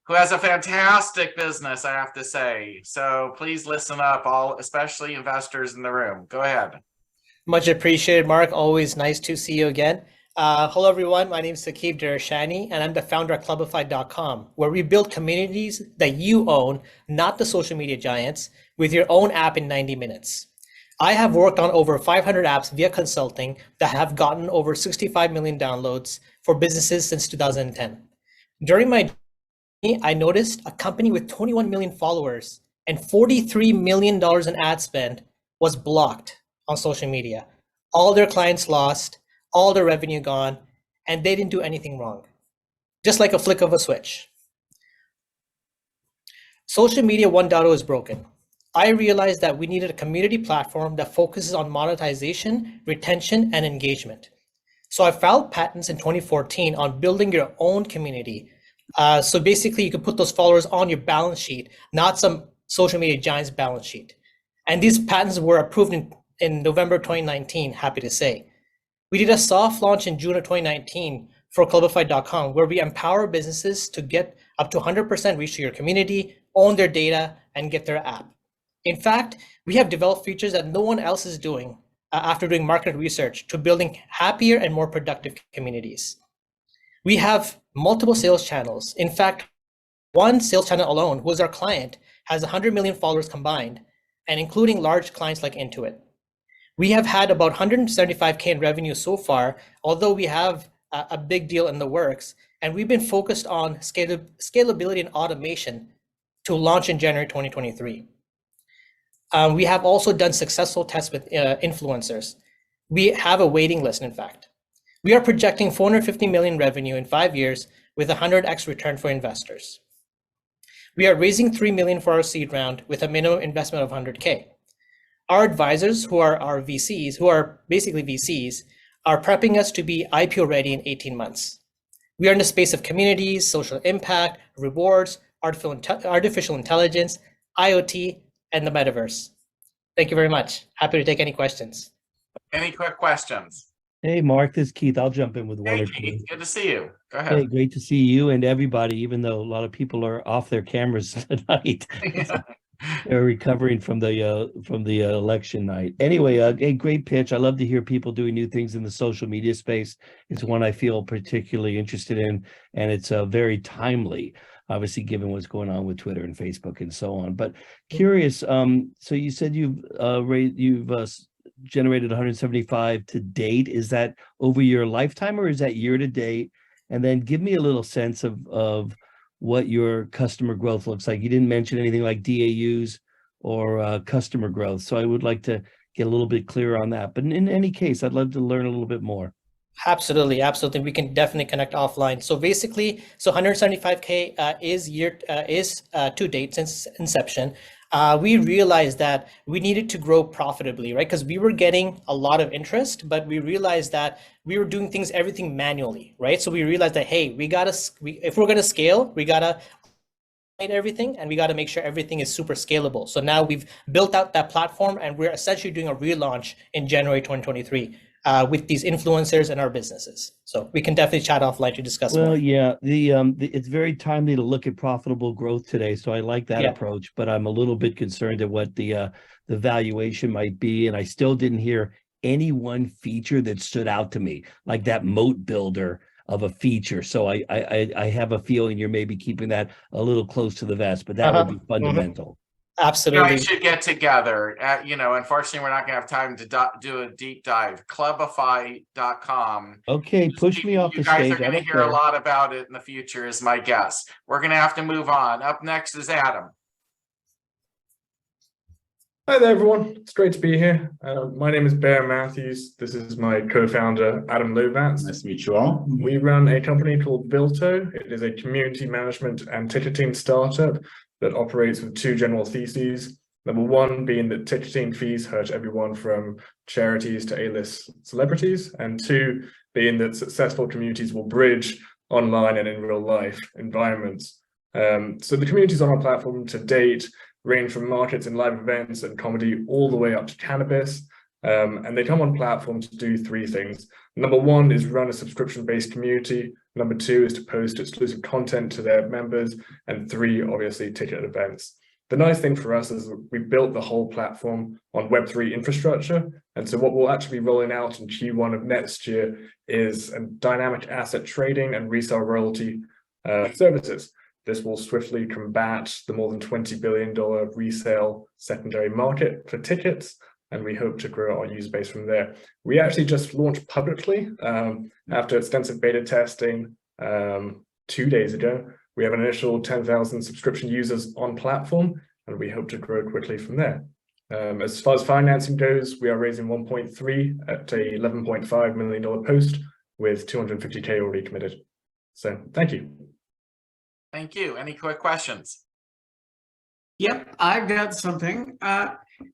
who has a fantastic business, I have to say. So please listen up, especially investors in the room. Go ahead. Much appreciated, Mark. Always nice to see you again. Hello, everyone. My name is Saqib Darashani, and I'm the founder of Clubify.com, where we build communities that you own, not the social media giants, with your own app in 90 minutes. I have worked on over 500 apps via consulting that have gotten over 65 million downloads for businesses since 2010. During my journey, I noticed a company with 21 million followers and $43 million in ad spend was blocked on social media. All their clients lost, all their revenue gone, and they didn't do anything wrong. Just like a flick of a switch. Social media 1.0 is broken. I realized that we needed a community platform that focuses on monetization, retention, and engagement. So I filed patents in 2014 on building your own community. So basically you could put those followers on your balance sheet, not some social media giant's balance sheet. And these patents were approved in November 2019, happy to say. We did a soft launch in June of 2019 for Clubify.com, where we empower businesses to get up to 100% reach to your community, own their data, and get their app. In fact, we have developed features that no one else is doing after doing market research to building happier and more productive communities. We have multiple sales channels. In fact, one sales channel alone, who is our client, has 100 million followers combined, and including large clients like Intuit. We have had about 175K in revenue so far, although we have a big deal in the works, and we've been focused on scalability and automation to launch in January 2023. We have also done successful tests with influencers. We have a waiting list, in fact. We are projecting 450 million revenue in 5 years with 100x return for investors. We are raising 3 million for our seed round with a minimum investment of 100K. Our advisors, who are our VCs, who are basically VCs, are prepping us to be IPO ready in 18 months. We are in the space of communities, social impact, rewards, artificial intelligence, IoT, and the metaverse. Thank you very much. Happy to take any questions. Any quick questions? Hey, Mark, this is Keith. I'll jump in with one Hey, or two. Keith, good to see you. Go Hey, ahead. great to see you and everybody, even though a lot of people are off their cameras tonight. They're recovering from the election night. Anyway, a great pitch. I love to hear people doing new things in the social media space. It's one I feel particularly interested in, and it's very timely, obviously, given what's going on with Twitter and Facebook and so on. But curious, so you said you've generated 175 to date. Is that over your lifetime or is that year to date? And then give me a little sense of what your customer growth looks like. You didn't mention anything like DAUs or customer growth. So I would like to get a little bit clearer on that. But in any case, I'd love to learn a little bit more. Absolutely, absolutely. We can definitely connect offline. So basically, 175K is to date since inception. We realized that we needed to grow profitably, right? Because we were getting a lot of interest, but we realized that we were doing everything manually, right? So we realized that, hey, if we're gonna scale, we gotta automate everything, and we gotta make sure everything is super scalable. So now we've built out that platform, and we're essentially doing a relaunch in January 2023 with these influencers and our businesses. So we can definitely chat offline to discuss more. Well, yeah, it's very timely to look at profitable growth today. So I like that approach, but I'm a little bit concerned at what the valuation might be. And I still didn't hear any one feature that stood out to me, like that moat builder of a feature. So I have a feeling you're maybe keeping that a little close to the vest, but that would be fundamental. Absolutely. You guys should get together. Unfortunately, we're not going to have time to do a deep dive. Clubify.com. Okay, push me off the stage. You guys are going to hear a lot about it in the future, is my guess. We're going to have to move on. Up next is Adam. Hi there, everyone. It's great to be here. My name is Bear Matthews. This is my co-founder, Adam Lovats. Nice to meet you all. We run a company called Bilto. It is a community management and ticketing startup that operates with two general theses. Number one being that ticketing fees hurt everyone from charities to A-list celebrities, and two being that successful communities will bridge online and in real life environments. So the communities on our platform to date range from markets and live events and comedy all the way up to cannabis. And they come on platform to do three things. Number one is run a subscription-based community. Number two is to post exclusive content to their members. And three, obviously, ticket events. The nice thing for us is we built the whole platform on Web3 infrastructure. And so what we'll actually be rolling out in Q1 of next year is a dynamic asset trading and resale royalty services. This will swiftly combat the more than $20 billion resale secondary market for tickets. And we hope to grow our user base from there. We actually just launched publicly after extensive beta testing 2 days ago. We have an initial 10,000 subscription users on platform, and we hope to grow quickly from there. As far as financing goes, we are raising 1.3 at a $11.5 million post with 250K already committed. So thank you. Thank you. Any quick questions? Yep, I've got something.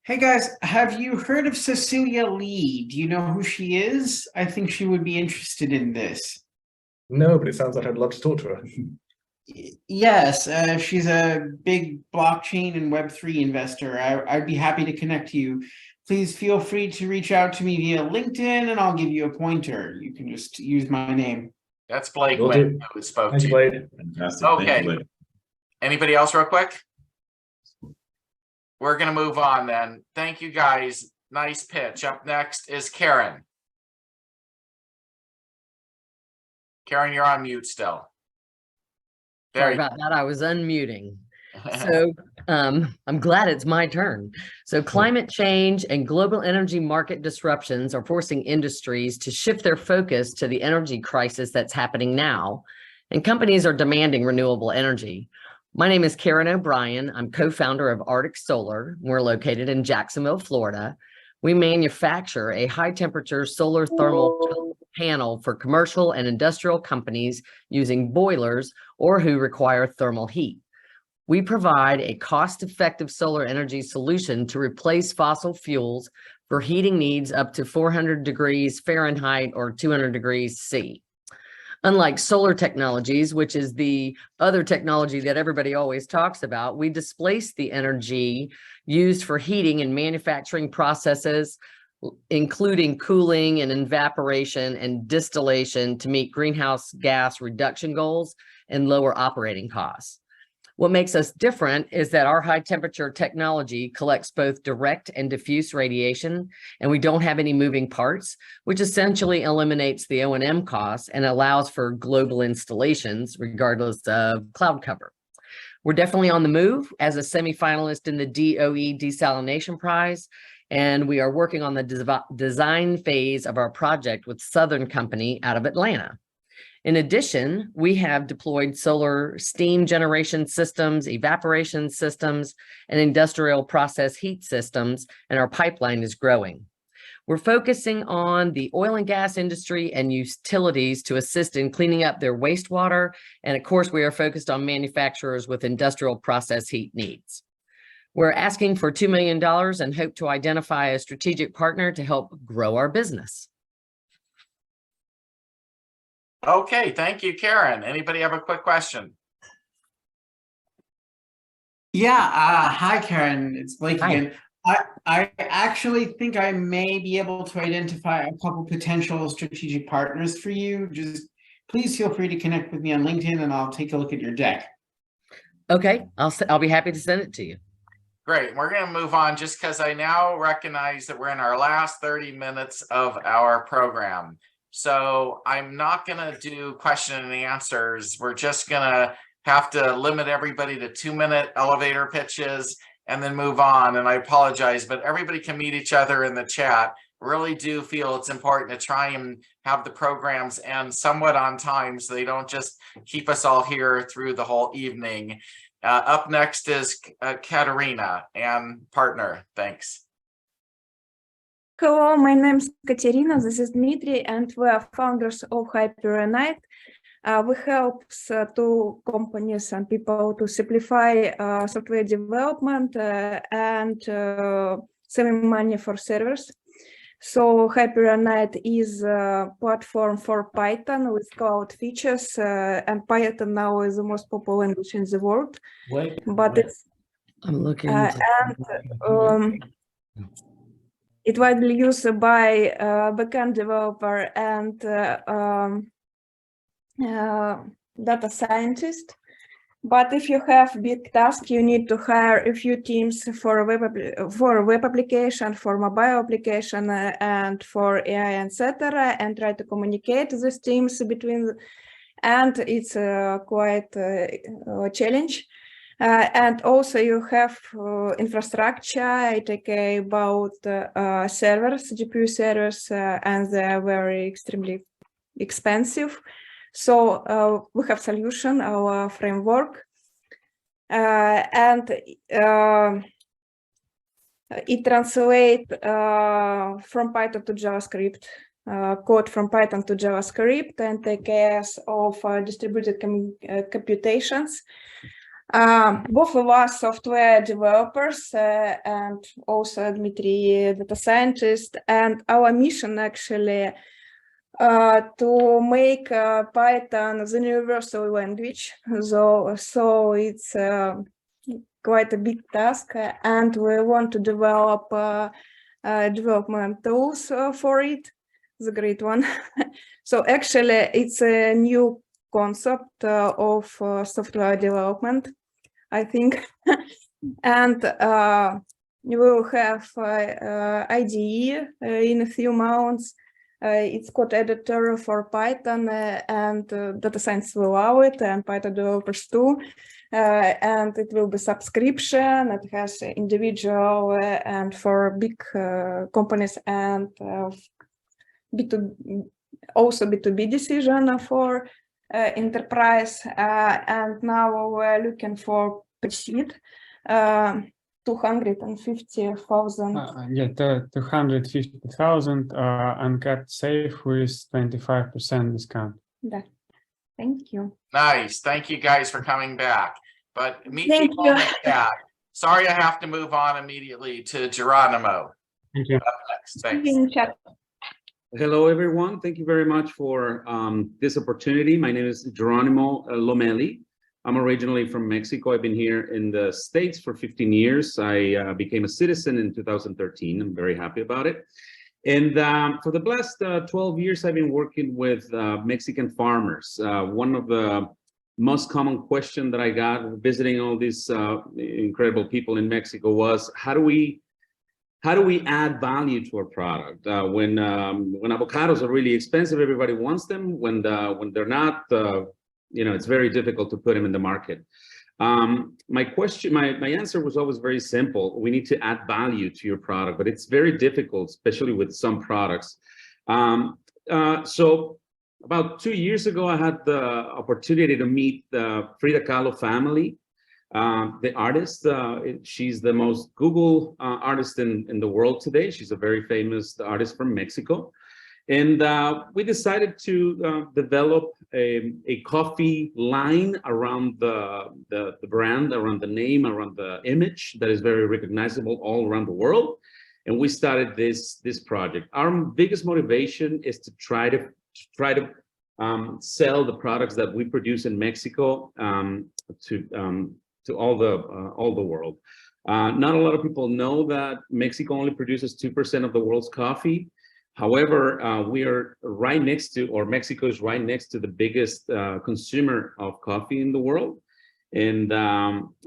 Hey guys, have you heard of Cecilia Lee? Do you know who she is? I think she would be interested in this. No, but it sounds like I'd love to talk to her. Yes, she's a big blockchain and Web3 investor. I'd be happy to connect you. Please feel free to reach out to me via LinkedIn and I'll give you a pointer. You can just use my name. That's Blake Will Wynn do. who spoke Thanks, to Blake. you. Fantastic. Okay. Thank you, Blake. Anybody else real quick? We're going to move on then. Thank you guys. Nice pitch. Up next is Karen. Karen, you're on mute still. Sorry about that. I was unmuting. So I'm glad it's my turn. So climate change and global energy market disruptions are forcing industries to shift their focus to the energy crisis that's happening now, and companies are demanding renewable energy. My name is Karen O'Brien. I'm co-founder of Arctic Solar. We're located in Jacksonville, Florida. We manufacture a high-temperature solar thermal panel for commercial and industrial companies using boilers or who require thermal heat. We provide a cost-effective solar energy solution to replace fossil fuels for heating needs up to 400 degrees Fahrenheit or 200 degrees C. Unlike solar technologies, which is the other technology that everybody always talks about, we displace the energy used for heating and manufacturing processes, including cooling and evaporation and distillation to meet greenhouse gas reduction goals and lower operating costs. What makes us different is that our high temperature technology collects both direct and diffuse radiation, and we don't have any moving parts, which essentially eliminates the O&M costs and allows for global installations regardless of cloud cover. We're definitely on the move as a semi-finalist in the DOE Desalination Prize, and we are working on the design phase of our project with Southern Company out of Atlanta. In addition, we have deployed solar steam generation systems, evaporation systems, and industrial process heat systems, and our pipeline is growing. We're focusing on the oil and gas industry and utilities to assist in cleaning up their wastewater. And of course, we are focused on manufacturers with industrial process heat needs. We're asking for $2 million and hope to identify a strategic partner to help grow our business. Okay, thank you, Karen. Anybody have a quick question? Yeah, hi Karen, it's Blake Hi. again. I actually think I may be able to identify a couple potential strategic partners for you. Just please feel free to connect with me on LinkedIn and I'll take a look at your deck. Okay, I'll be happy to send it to you. Great, we're gonna move on just because I now recognize that we're in our last 30 minutes of our program. So I'm not gonna do question and answers. We're just gonna have to limit everybody to 2-minute elevator pitches and then move on. And I apologize, but everybody can meet each other in the chat. Really do feel it's important to try and have the programs end somewhat on time so they don't just keep us all here through the whole evening. Up next is Katerina and partner. Thanks. Hello, my name is Katerina, this is Dmitry, and we are founders of Hyperonite. We help two companies and people to simplify software development and saving money for servers. So Hyperonite is a platform for Python with cloud features, and Python now is the most popular language in the world. But it's I'm looking. It widely used by backend developer and data scientist. But if you have big task, you need to hire a few teams for a web application, for mobile application, and for AI, etc., and try to communicate these teams between. And it's quite a challenge. And also you have infrastructure, it about servers, GPU servers, and they are very extremely expensive. So we have solution, our framework, and it translates from Python to JavaScript, code from Python to JavaScript, and take care of distributed computations. Both of us software developers and also Dmitry, data scientist, and our mission actually to make Python the universal language. So it's quite a big task, and we want to develop development tools for it. It's a great one. So actually, it's a new concept of software development, I think. And we will have IDE in a few months. It's code editor for Python and data science will allow it, and Python developers too. And it will be subscription. It has individual and for big companies and also B2B decision for enterprise. And now we're looking for pre-seed. 250,000. Yeah, 250,000 uncapped safe with 25% discount. Yeah. Thank you. Nice. Thank you guys for coming back. But meet Thank people you. in the chat. Sorry, I have to move on immediately to Geronimo. Thank you. Up next. Thanks. Hello, everyone. Thank you very much for this opportunity. My name is Geronimo Lomeli. I'm originally from Mexico. I've been here in the States for 15 years. I became a citizen in 2013. I'm very happy about it. And for the last 12 years, I've been working with Mexican farmers. One of the most common questions that I got visiting all these incredible people in Mexico was, how do we add value to our product? When avocados are really expensive, everybody wants them. When they're not, it's very difficult to put them in the market. My answer was always very simple. We need to add value to your product, but it's very difficult, especially with some products. So about 2 years ago, I had the opportunity to meet the Frida Kahlo family, the artist. She's the most Google artist in the world today. She's a very famous artist from Mexico. And we decided to develop a coffee line around the brand, around the name, around the image that is very recognizable all around the world. And we started this project. Our biggest motivation is to try to sell the products that we produce in Mexico to all the world. Not a lot of people know that Mexico only produces 2% of the world's coffee. However, we are right next to, or Mexico is right next to the biggest consumer of coffee in the world. And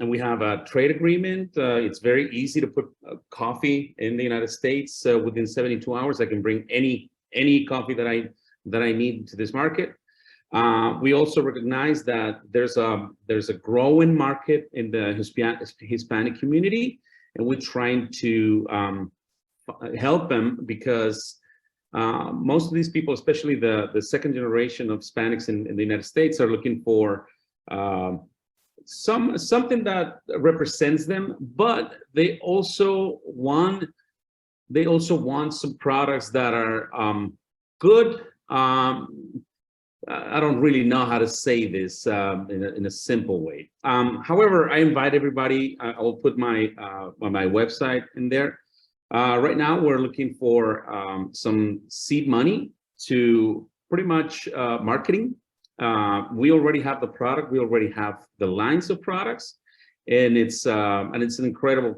we have a trade agreement. It's very easy to put coffee in the United States. Within 72 hours, I can bring any coffee that I need to this market. We also recognize that there's a growing market in the Hispanic community, and we're trying to help them because most of these people, especially the second generation of Hispanics in the United States, are looking for something that represents them, but they also want some products that are good. I don't really know how to say this in a simple way. However, I invite everybody. I'll put my website in there. Right now, we're looking for some seed money to pretty much marketing. We already have the product. We already have the lines of products, and it's an incredible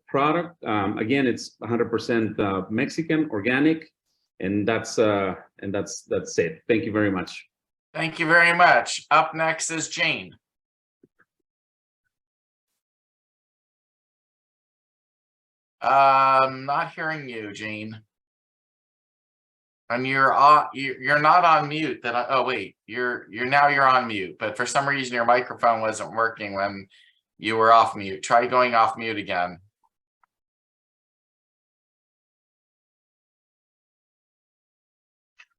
product. Again, it's 100% Mexican, organic, and that's it. Thank you very much. Thank you very much. Up next is Jane. Not hearing you, Jane. And you're not on mute. Oh wait, you're on mute, but for some reason your microphone wasn't working when you were off mute. Try going off mute again.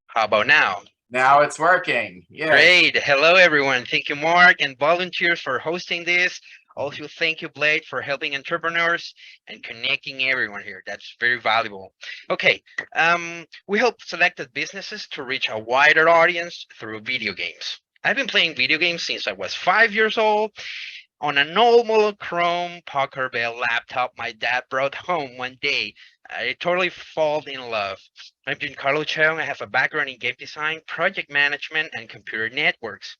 How about now? Now it's working. Yeah. Great. Hello, everyone. Thank you, Mark, and volunteers for hosting this. Also, thank you, Blade, for helping entrepreneurs and connecting everyone here. That's very valuable. Okay, we help selected businesses to reach a wider audience through video games. I've been playing video games since I was 5 years old on a normal Chrome Poker Bell laptop my dad brought home one day. I totally fall in love. I'm Giancarlo Cheung. I have a background in game design, project management, and computer networks.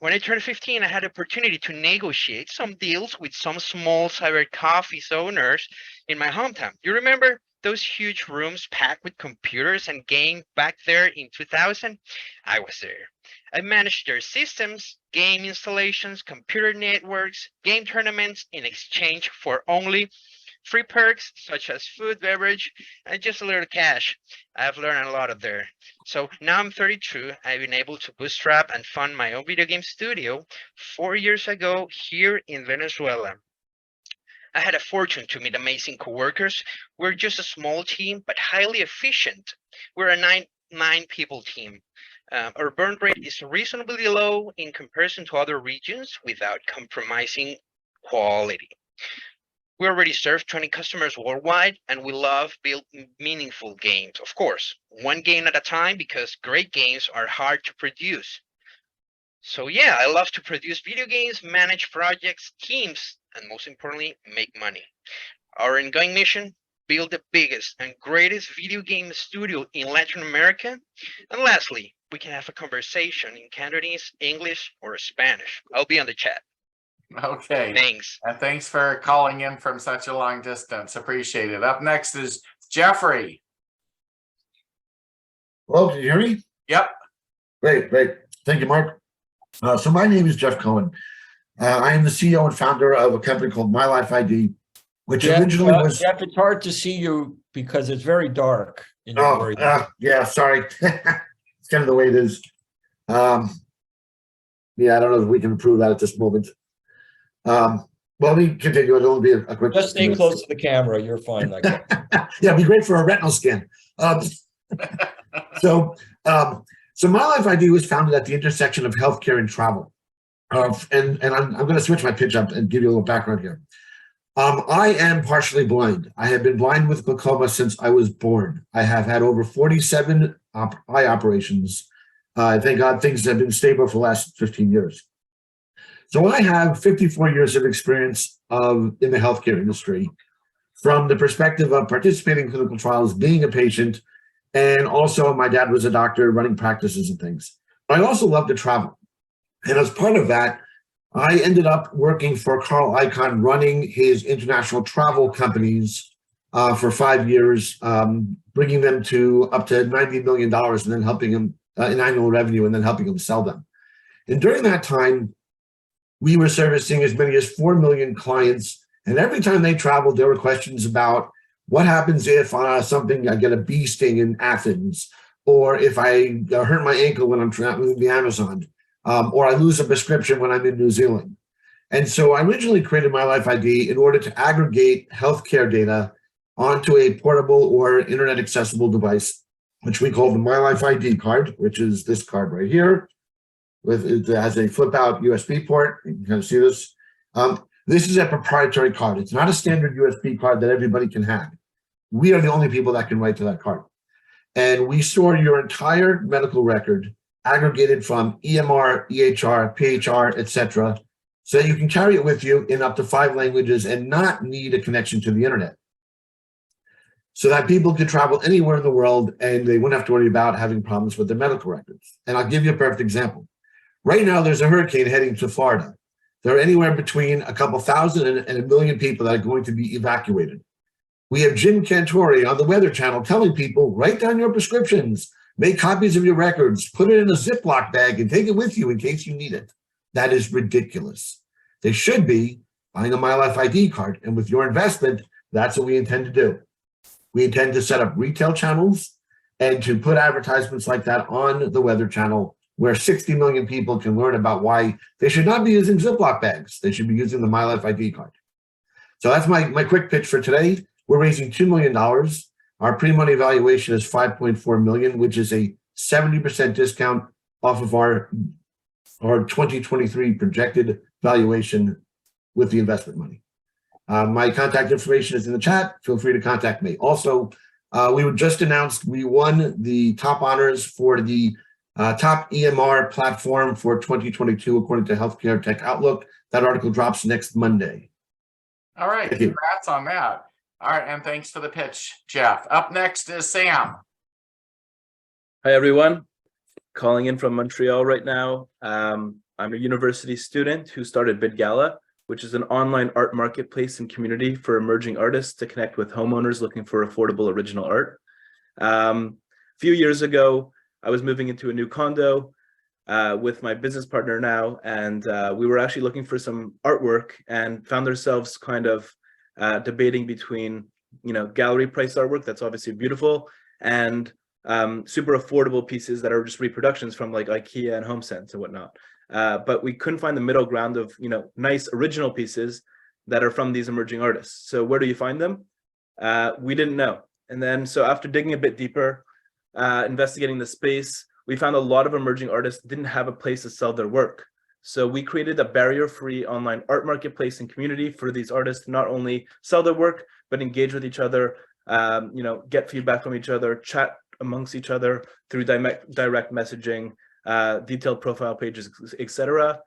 When I turned 15, I had the opportunity to negotiate some deals with some small cyber coffee owners in my hometown. You remember those huge rooms packed with computers and games back there in 2000? I was there. I managed their systems, game installations, computer networks, game tournaments in exchange for only free perks such as food, beverage, and just a little cash. I've learned a lot of there. So now I'm 32. I've been able to bootstrap and fund my own video game studio 4 years ago here in Venezuela. I had a fortune to meet amazing coworkers. We're just a small team, but highly efficient. We're a nine people team. Our burn rate is reasonably low in comparison to other regions without compromising quality. We already serve 20 customers worldwide, and we love building meaningful games. Of course, one game at a time, because great games are hard to produce. So yeah, I love to produce video games, manage projects, teams, and most importantly, make money. Our ongoing mission: build the biggest and greatest video game studio in Latin America. And lastly, we can have a conversation in Cantonese, English, or Spanish. I'll be on the chat. Okay. Thanks. And thanks for calling in from such a long distance. Appreciate it. Up next is Jeffrey. Hello, can you hear me? Yep. Great. Thank you, Mark. So my name is Jeff Cohen. I am the CEO and founder of a company called My Life ID, which originally was... Jeff, it's hard to see you because it's very dark. In your area. Yeah, sorry. It's kind of the way it is. Yeah, I don't know if we can improve that at this moment. Well, let me continue. It'll be a quick... Just stay close to the camera. You're fine like that. Yeah, it'd be great for a retinal scan. So My Life ID was founded at the intersection of healthcare and travel. And I'm going to switch my pitch up and give you a little background here. I am partially blind. I have been blind with glaucoma since I was born. I have had over 47 eye operations. Thank God things have been stable for the last 15 years. So I have 54 years of experience in the healthcare industry, from the perspective of participating in clinical trials, being a patient, and also my dad was a doctor running practices and things. But I also love to travel. And as part of that, I ended up working for Carl Icahn, running his international travel companies for 5 years, bringing them to up to $90 million and then helping him in annual revenue and then helping him sell them. And during that time, we were servicing as many as 4 million clients. And every time they traveled, there were questions about what happens if I get a bee sting in Athens, or if I hurt my ankle when I'm traveling in the Amazon. Or I lose a prescription when I'm in New Zealand. And so I originally created My Life ID in order to aggregate healthcare data onto a portable or internet accessible device, which we call the My Life ID card, which is this card right here. It has a flip out USB port. You can kind of see this. This is a proprietary card. It's not a standard USB card that everybody can have. We are the only people that can write to that card. And we store your entire medical record, aggregated from EMR, EHR, PHR, etc., so that you can carry it with you in up to 5 languages and not need a connection to the internet. So that people can travel anywhere in the world and they wouldn't have to worry about having problems with their medical records. And I'll give you a perfect example. Right now, there's a hurricane heading to Florida. There are anywhere between a couple thousand and 1 million people that are going to be evacuated. We have Jim Cantore on the Weather Channel telling people, write down your prescriptions, make copies of your records, put it in a Ziploc bag and take it with you in case you need it. That is ridiculous. They should be buying a My Life ID card. And with your investment, that's what we intend to do. We intend to set up retail channels and to put advertisements like that on the Weather Channel, where 60 million people can learn about why they should not be using Ziploc bags. They should be using the My Life ID card. So that's my quick pitch for today. We're raising $2 million. Our pre-money valuation is $5.4 million, which is a 70% discount off of our 2023 projected valuation with the investment money. My contact information is in the chat. Feel free to contact me. Also, we were just announced we won the top honors for the top EMR platform for 2022, according to Healthcare Tech Outlook. That article drops next Monday. All right, congrats on that. All right, and thanks for the pitch, Jeff. Up next is Sam. Hi, everyone. Calling in from Montreal right now. I'm a university student who started BidGala, which is an online art marketplace and community for emerging artists to connect with homeowners looking for affordable original art. A few years ago, I was moving into a new condo with my business partner now, and we were actually looking for some artwork and found ourselves kind of debating between, gallery price artwork that's obviously beautiful and super affordable pieces that are just reproductions from like IKEA and HomeSense and whatnot. But we couldn't find the middle ground of, nice original pieces that are from these emerging artists. So where do you find them? We didn't know. And then, so after digging a bit deeper, investigating the space, we found a lot of emerging artists didn't have a place to sell their work. So we created a barrier-free online art marketplace and community for these artists to not only sell their work, but engage with each other, get feedback from each other, chat amongst each other through direct messaging, detailed profile pages, etc.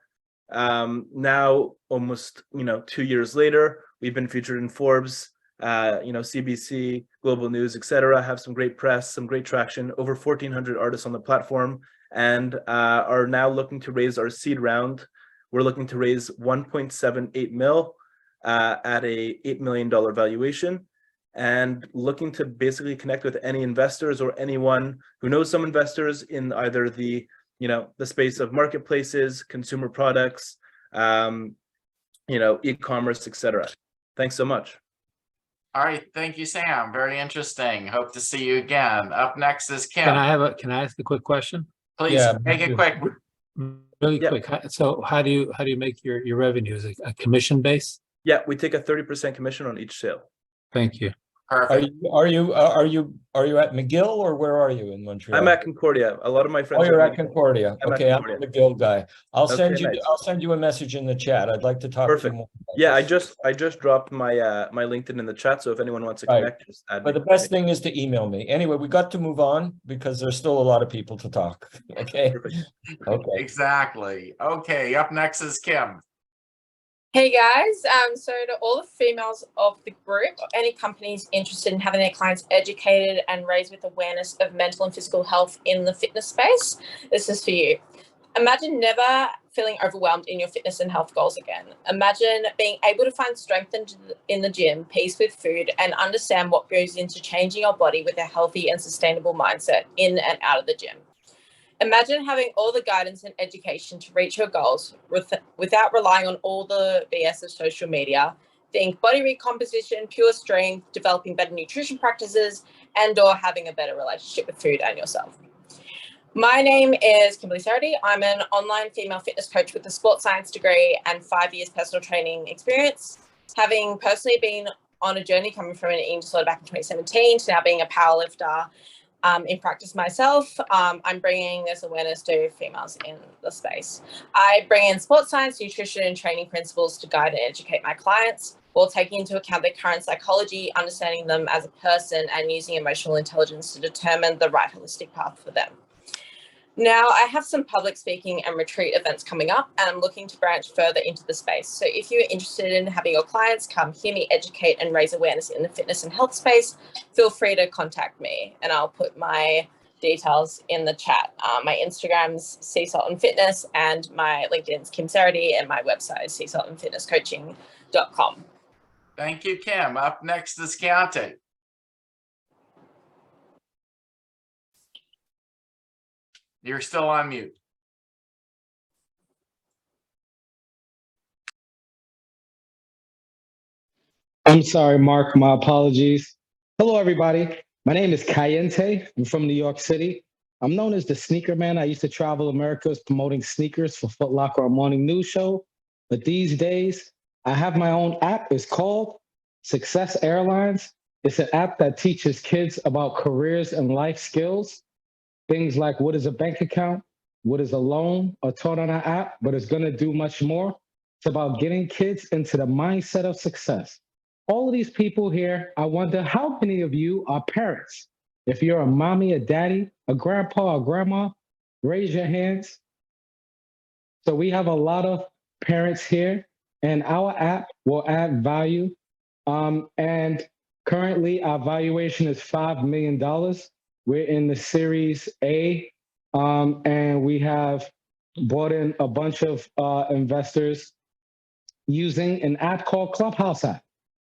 Now, almost 2 years later, we've been featured in Forbes, CBC, Global News, etc. Have some great press, some great traction. Over 1,400 artists on the platform, and are now looking to raise our seed round. We're looking to raise 1.78 mil at a $8 million valuation, and looking to basically connect with any investors or anyone who knows some investors in either the the space of marketplaces, consumer products, e-commerce, etc. Thanks so much. All right, thank you, Sam. Very interesting. Hope to see you again. Up next is Kim. Can I ask a quick question? Please make it quick. Really quick. So how do you make your revenue? Is it a commission base? Yeah, we take a 30% commission on each sale. Thank you. Perfect. Are you at McGill, or where are you in Montreal? I'm at Concordia. A lot of my friends. Oh, you're are at Concordia. I'm Okay, at I'm a Concordia. McGill guy. I'll send you. Nice. I'll send you a message in the chat. I'd like to talk to you more. Yeah, I just dropped my my LinkedIn in the chat, so if anyone wants to connect, just add But me. the best thing is to email me. Anyway, we got to move on because there's still a lot of people to talk. Okay. Okay. Exactly. Okay, up next is Kim. Hey guys, so to all the females of the group, or any companies interested in having their clients educated and raised with awareness of mental and physical health in the fitness space, this is for you. Imagine never feeling overwhelmed in your fitness and health goals again. Imagine being able to find strength in the gym, peace with food, and understand what goes into changing your body with a healthy and sustainable mindset in and out of the gym. Imagine having all the guidance and education to reach your goals without relying on all the BS of social media. Think body recomposition, pure strength, developing better nutrition practices, and/or having a better relationship with food and yourself. My name is Kimberly Sarity. I'm an online female fitness coach with a sports science degree and 5 years personal training experience. Having personally been on a journey coming from an eating disorder back in 2017 to now being a powerlifter, in practice myself, I'm bringing this awareness to females in the space. I bring in sports science, nutrition, and training principles to guide and educate my clients while taking into account their current psychology, understanding them as a person, and using emotional intelligence to determine the right holistic path for them. Now, I have some public speaking and retreat events coming up, and I'm looking to branch further into the space. So if you're interested in having your clients come hear me educate and raise awareness in the fitness and health space, feel free to contact me, and I'll put my details in the chat. My Instagram's Sea Salt and Fitness, and my LinkedIn's Kim Sarity, and my website is seasaltandfitnesscoaching.com. Thank you, Kim. Up next is Keontae. You're still on mute. I'm sorry, Mark. My apologies. Hello, everybody. My name is Kayente. I'm from New York City. I'm known as the Sneaker Man. I used to travel Americas promoting sneakers for Foot Locker, our morning news show. But these days, I have my own app. It's called Success Airlines. It's an app that teaches kids about careers and life skills. Things like what is a bank account, what is a loan, are taught on our app, but it's going to do much more. It's about getting kids into the mindset of success. All of these people here, I wonder how many of you are parents? If you're a mommy, a daddy, a grandpa, or grandma, raise your hands. So we have a lot of parents here, and our app will add value. And currently, our valuation is $5 million. We're in the Series A, and we have brought in a bunch of investors using an app called Clubhouse app.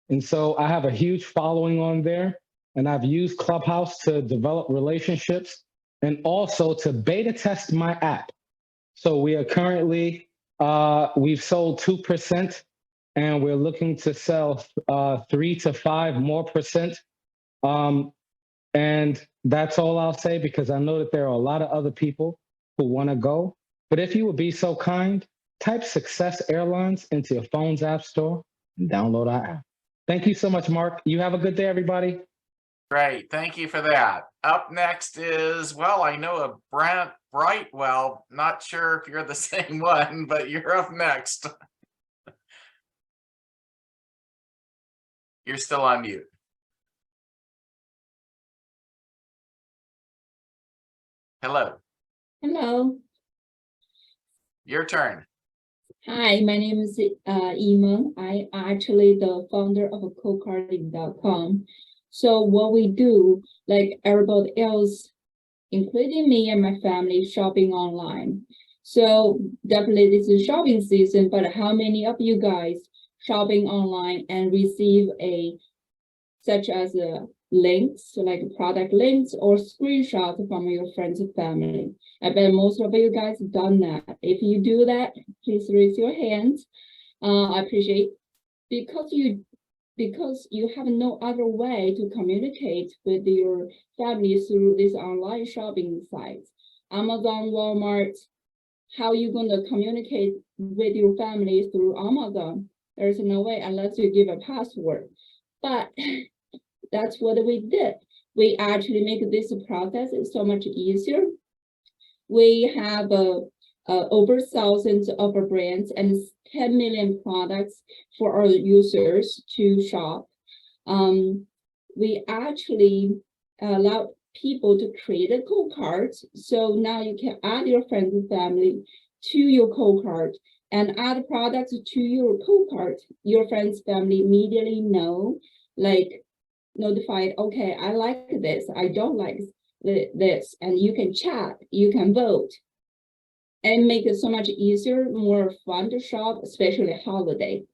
And so I have a huge following on there, and I've used Clubhouse to develop relationships and also to beta test my app. So we are currently, we've sold 2%, and we're looking to sell 3 to 5 more percent. And that's all I'll say, because I know that there are a lot of other people who want to go. But if you would be so kind, type Success Airlines into your phone's app store and download our app. Thank you so much, Mark. You have a good day, everybody. Great, thank you for that. Up next is, well, I know a Brent Brightwell. Not sure if you're the same one, but you're up next. You're still on mute. Hello, Hello. your turn. Hi, my name is Iman. I actually the founder of cocarding.com. So what we do, like everybody else, including me and my family, shopping online. So definitely this is shopping season, but how many of you guys shopping online and receive such as links, like product links or screenshots from your friends and family? I bet most of you guys done that. If you do that, please raise your hands. I appreciate because you have no other way to communicate with your family through these online shopping sites. Amazon, Walmart, how you gonna communicate with your family through Amazon? There's no way unless you give a password. But that's what we did. We actually make this process so much easier. We have over thousands of brands and 10 million products for our users to shop. We actually allow people to create a code card. So now you can add your friends and family to your code card and add products to your code card. Your friends, family immediately know, like notified, okay, I like this, I don't like this, and you can chat, you can vote, and make it so much easier, more fun to shop, especially holiday.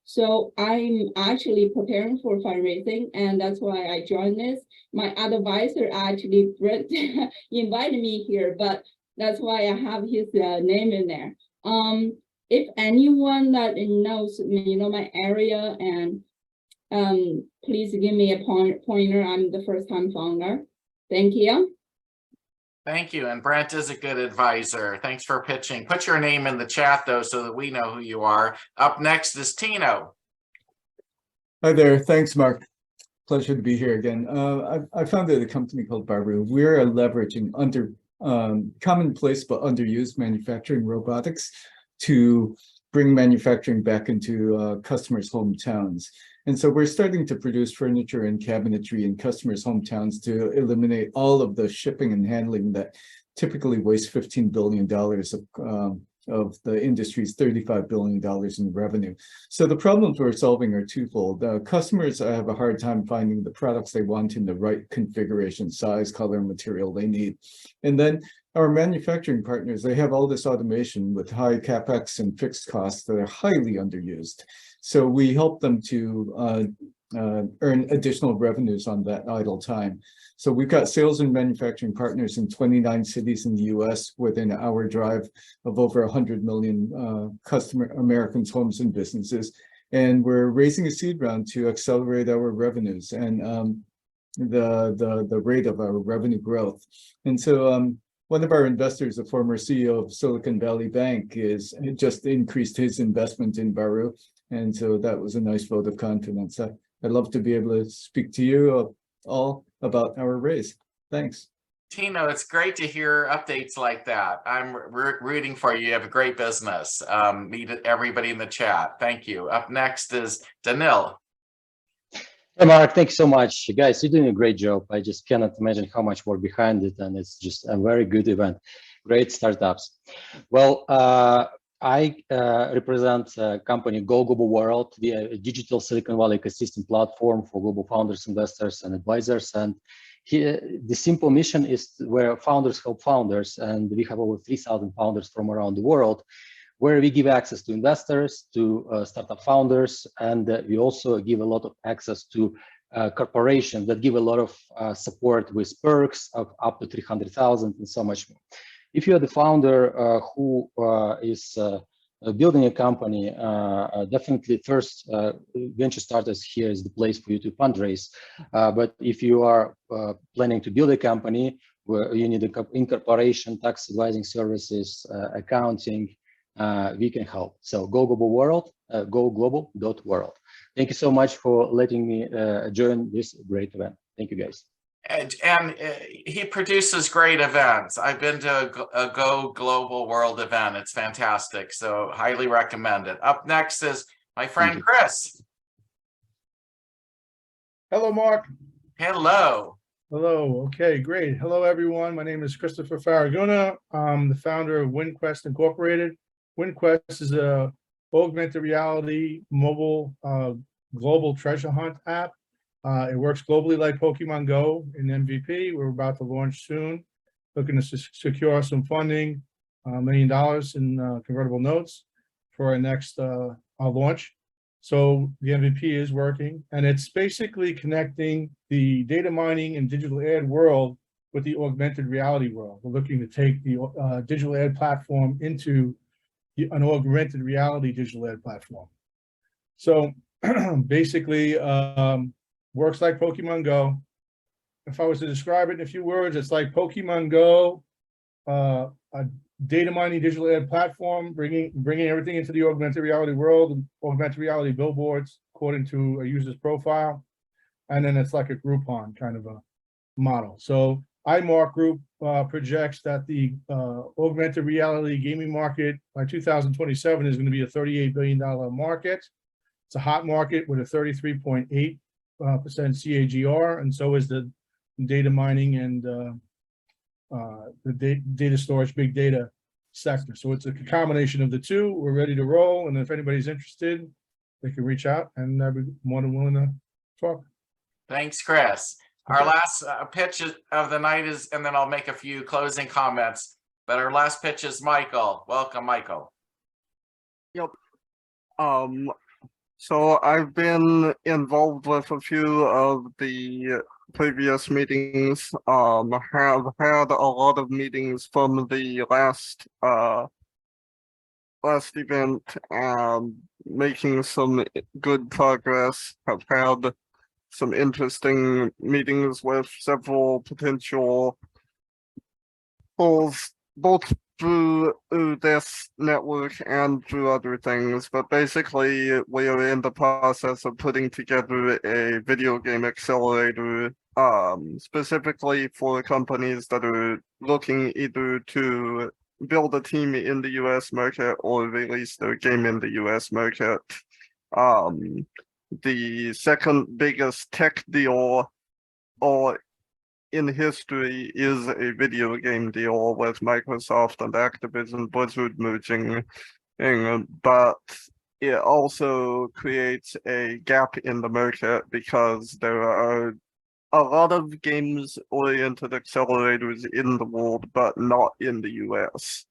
So I'm actually preparing for fundraising, and that's why I joined this. My advisor actually invited me here, but that's why I have his name in there. If anyone that knows me, my area, and please give me a pointer. I'm the first-time founder. Thank you. Thank you. And Brent is a good advisor. Thanks for pitching. Put your name in the chat, though, so that we know who you are. Up next is Tino. Hi there. Thanks, Mark. Pleasure to be here again. I founded a company called Baru. We're leveraging commonplace but underused manufacturing robotics to bring manufacturing back into customers' hometowns. And so we're starting to produce furniture and cabinetry in customers' hometowns to eliminate all of the shipping and handling that typically wastes $15 billion of the industry's $35 billion in revenue. So the problems we're solving are twofold. Customers have a hard time finding the products they want in the right configuration, size, color, material they need. And then our manufacturing partners, they have all this automation with high CapEx and fixed costs that are highly underused. So we help them to earn additional revenues on that idle time. So we've got sales and manufacturing partners in 29 cities in the US within an hour drive of over 100 million Americans' homes and businesses. And we're raising a seed round to accelerate our revenues and the rate of our revenue growth. And so one of our investors, a former CEO of Silicon Valley Bank, just increased his investment in Baru. And so that was a nice vote of confidence. I'd love to be able to speak to you all about our raise. Thanks. Tino, it's great to hear updates like that. I'm rooting for you. You have a great business. Meet everybody in the chat. Thank you. Up next is Danil. Hey, Mark, thank you so much. Guys, you're doing a great job. I just cannot imagine how much work behind it, and it's just a very good event. Great startups. Well, I represent a company, Go Global World, the digital Silicon Valley ecosystem platform for global founders, investors, and advisors. And here, the simple mission is where founders help founders, and we have over 3,000 founders from around the world, where we give access to investors, to startup founders, and we also give a lot of access to corporations that give a lot of support with perks of up to 300,000 and so much more. If you're the founder who is building a company, definitely first venture starters here is the place for you to fundraise. But if you are planning to build a company where you need incorporation, tax advising services, accounting, we can help. So go global world, goglobal.world. Thank you so much for letting me join this great event. Thank you, guys. And he produces great events. I've been to a Go Global World event. It's fantastic. So highly recommend it. Up next is my friend Chris. Hello, Mark. Hello. Hello. Okay, great. Hello, everyone. My name is Christopher Farraguna. I'm the founder of WinQuest Incorporated. WinQuest is a augmented reality mobile global treasure hunt app. It works globally like Pokemon Go in MVP. We're about to launch soon, looking to secure some funding, $1 million in convertible notes for our next our launch. So the MVP is working, and it's basically connecting the data mining and digital ad world with the augmented reality world. We're looking to take the digital ad platform into an augmented reality digital ad platform. So basically, works like Pokemon Go. If I was to describe it in a few words, it's like Pokemon Go, a data mining digital ad platform, bringing everything into the augmented reality world, and augmented reality billboards according to a user's profile. And then it's like a Groupon kind of a model. So iMark Group projects that the augmented reality gaming market by 2027 is going to be a $38 billion market. It's a hot market with a 33.8% CAGR, and so is the data mining and the data storage, big data sector. So it's a combination of the two. We're ready to roll, and if anybody's interested, they can reach out, and I'd be more than willing to talk. Thanks, Chris. Our last pitch of the night is, and then I'll make a few closing comments, but our last pitch is Michael. Welcome, Michael. Yep. So I've been involved with a few of the previous meetings, have had a lot of meetings from the last event, making some good progress, have had some interesting meetings with several potential polls, both through this network and through other things. But basically, we are in the process of putting together a video game accelerator, specifically for companies that are looking either to build a team in the US market or release their game in the US market. The second biggest tech deal in history is a video game deal with Microsoft and Activision Blizzard merging, but it also creates a gap in the market because there are a lot of games-oriented accelerators in the world, but not in the US.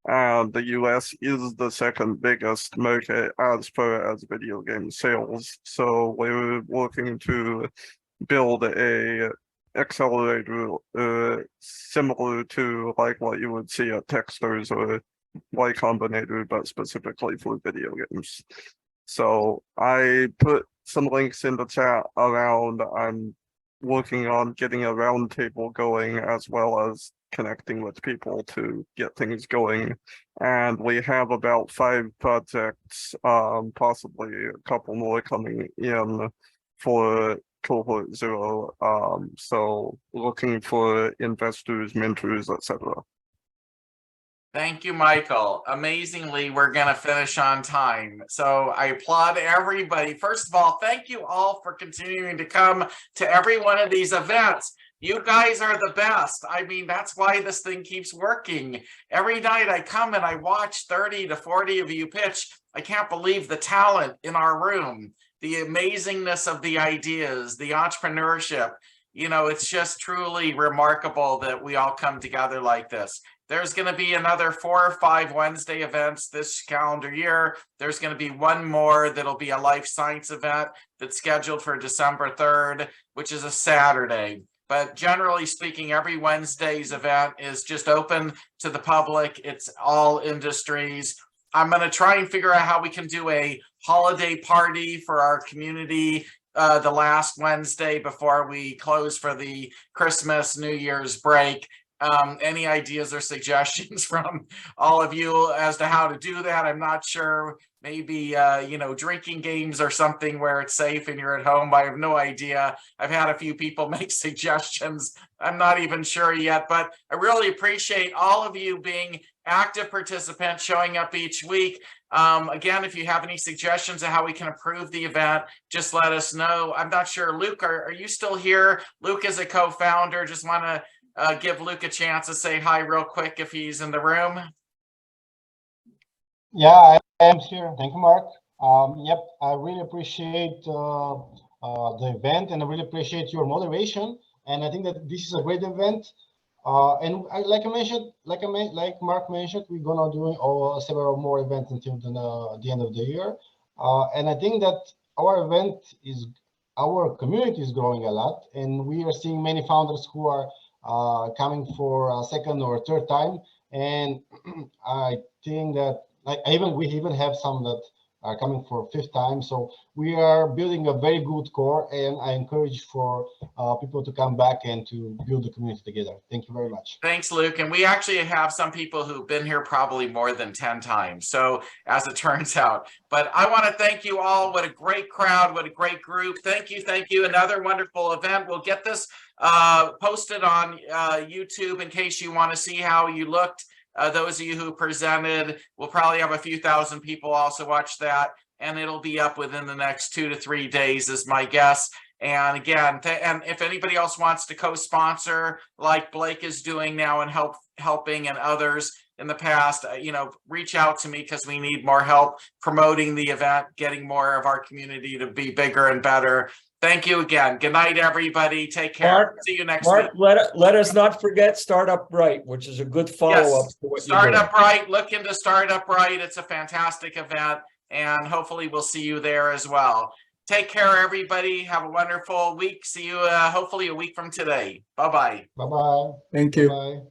And the US is the second biggest market as far as video game sales. So we're working to build a accelerator similar to like what you would see at Techstars or Y Combinator, but specifically for video games. So I put some links in the chat around. I'm working on getting a roundtable going as well as connecting with people to get things going. And we have about 5 projects, possibly a couple more coming in for cohort 0. So looking for investors, mentors, etc. Thank you, Michael. Amazingly, we're going to finish on time. So I applaud everybody. First of all, thank you all for continuing to come to every one of these events. You guys are the best. I mean, that's why this thing keeps working. Every night I come and I watch 30 to 40 of you pitch. I can't believe the talent in our room, the amazingness of the ideas, the entrepreneurship. You know, it's just truly remarkable that we all come together like this. There's going to be another 4 or 5 Wednesday events this calendar year. There's going to be one more that'll be a life science event that's scheduled for December 3rd, which is a Saturday. But generally speaking, every Wednesday's event is just open to the public. It's all industries. I'm going to try and figure out how we can do a holiday party for our community the last Wednesday before we close for the Christmas, New Year's break. Any ideas or suggestions from all of you as to how to do that? I'm not sure. Maybe, you know, drinking games or something where it's safe and you're at home. I have no idea. I've had a few people make suggestions. I'm not even sure yet, but I really appreciate all of you being active participants, showing up each week. Again, if you have any suggestions of how we can improve the event, just let us know. I'm not sure. Luke, are you still here? Luke is a co-founder. Just want to give Luke a chance to say hi real quick if he's in the room. Yeah, I am here. Thank you, Mark. Yep, I really appreciate the event, and I really appreciate your moderation. And I think that this is a great event. And like Mark mentioned, we're gonna do several more events until the end of the year. And I think that our community is growing a lot, and we are seeing many founders who are coming for a second or third time. And I think that we even have some that are coming for fifth time. So we are building a very good core, and I encourage for people to come back and to build the community together. Thank you very much. Thanks, Luke. And we actually have some people who've been here probably more than 10 times. So as it turns out, but I want to thank you all. What a great crowd. What a great group. Thank you. Thank you. Another wonderful event. We'll get this posted on YouTube in case you want to see how you looked. Those of you who presented, we'll probably have a few thousand people also watch that, and it'll be up within the next 2 to 3 days is my guess. And again, and if anybody else wants to co-sponsor like Blake is doing now and helping and others in the past, you know, reach out to me because we need more help promoting the event, getting more of our community to be bigger and better. Thank you again. Good night, everybody. Take care. Mark, See you next Mark, week. let us not forget Startup Right, which is a good follow-up to what you're doing. Startup Right. Look into Startup Right. It's a fantastic event, and hopefully we'll see you there as well. Take care, everybody. Have a wonderful week. See you hopefully a week from today. Bye-bye. Bye-bye. Thank you. Bye.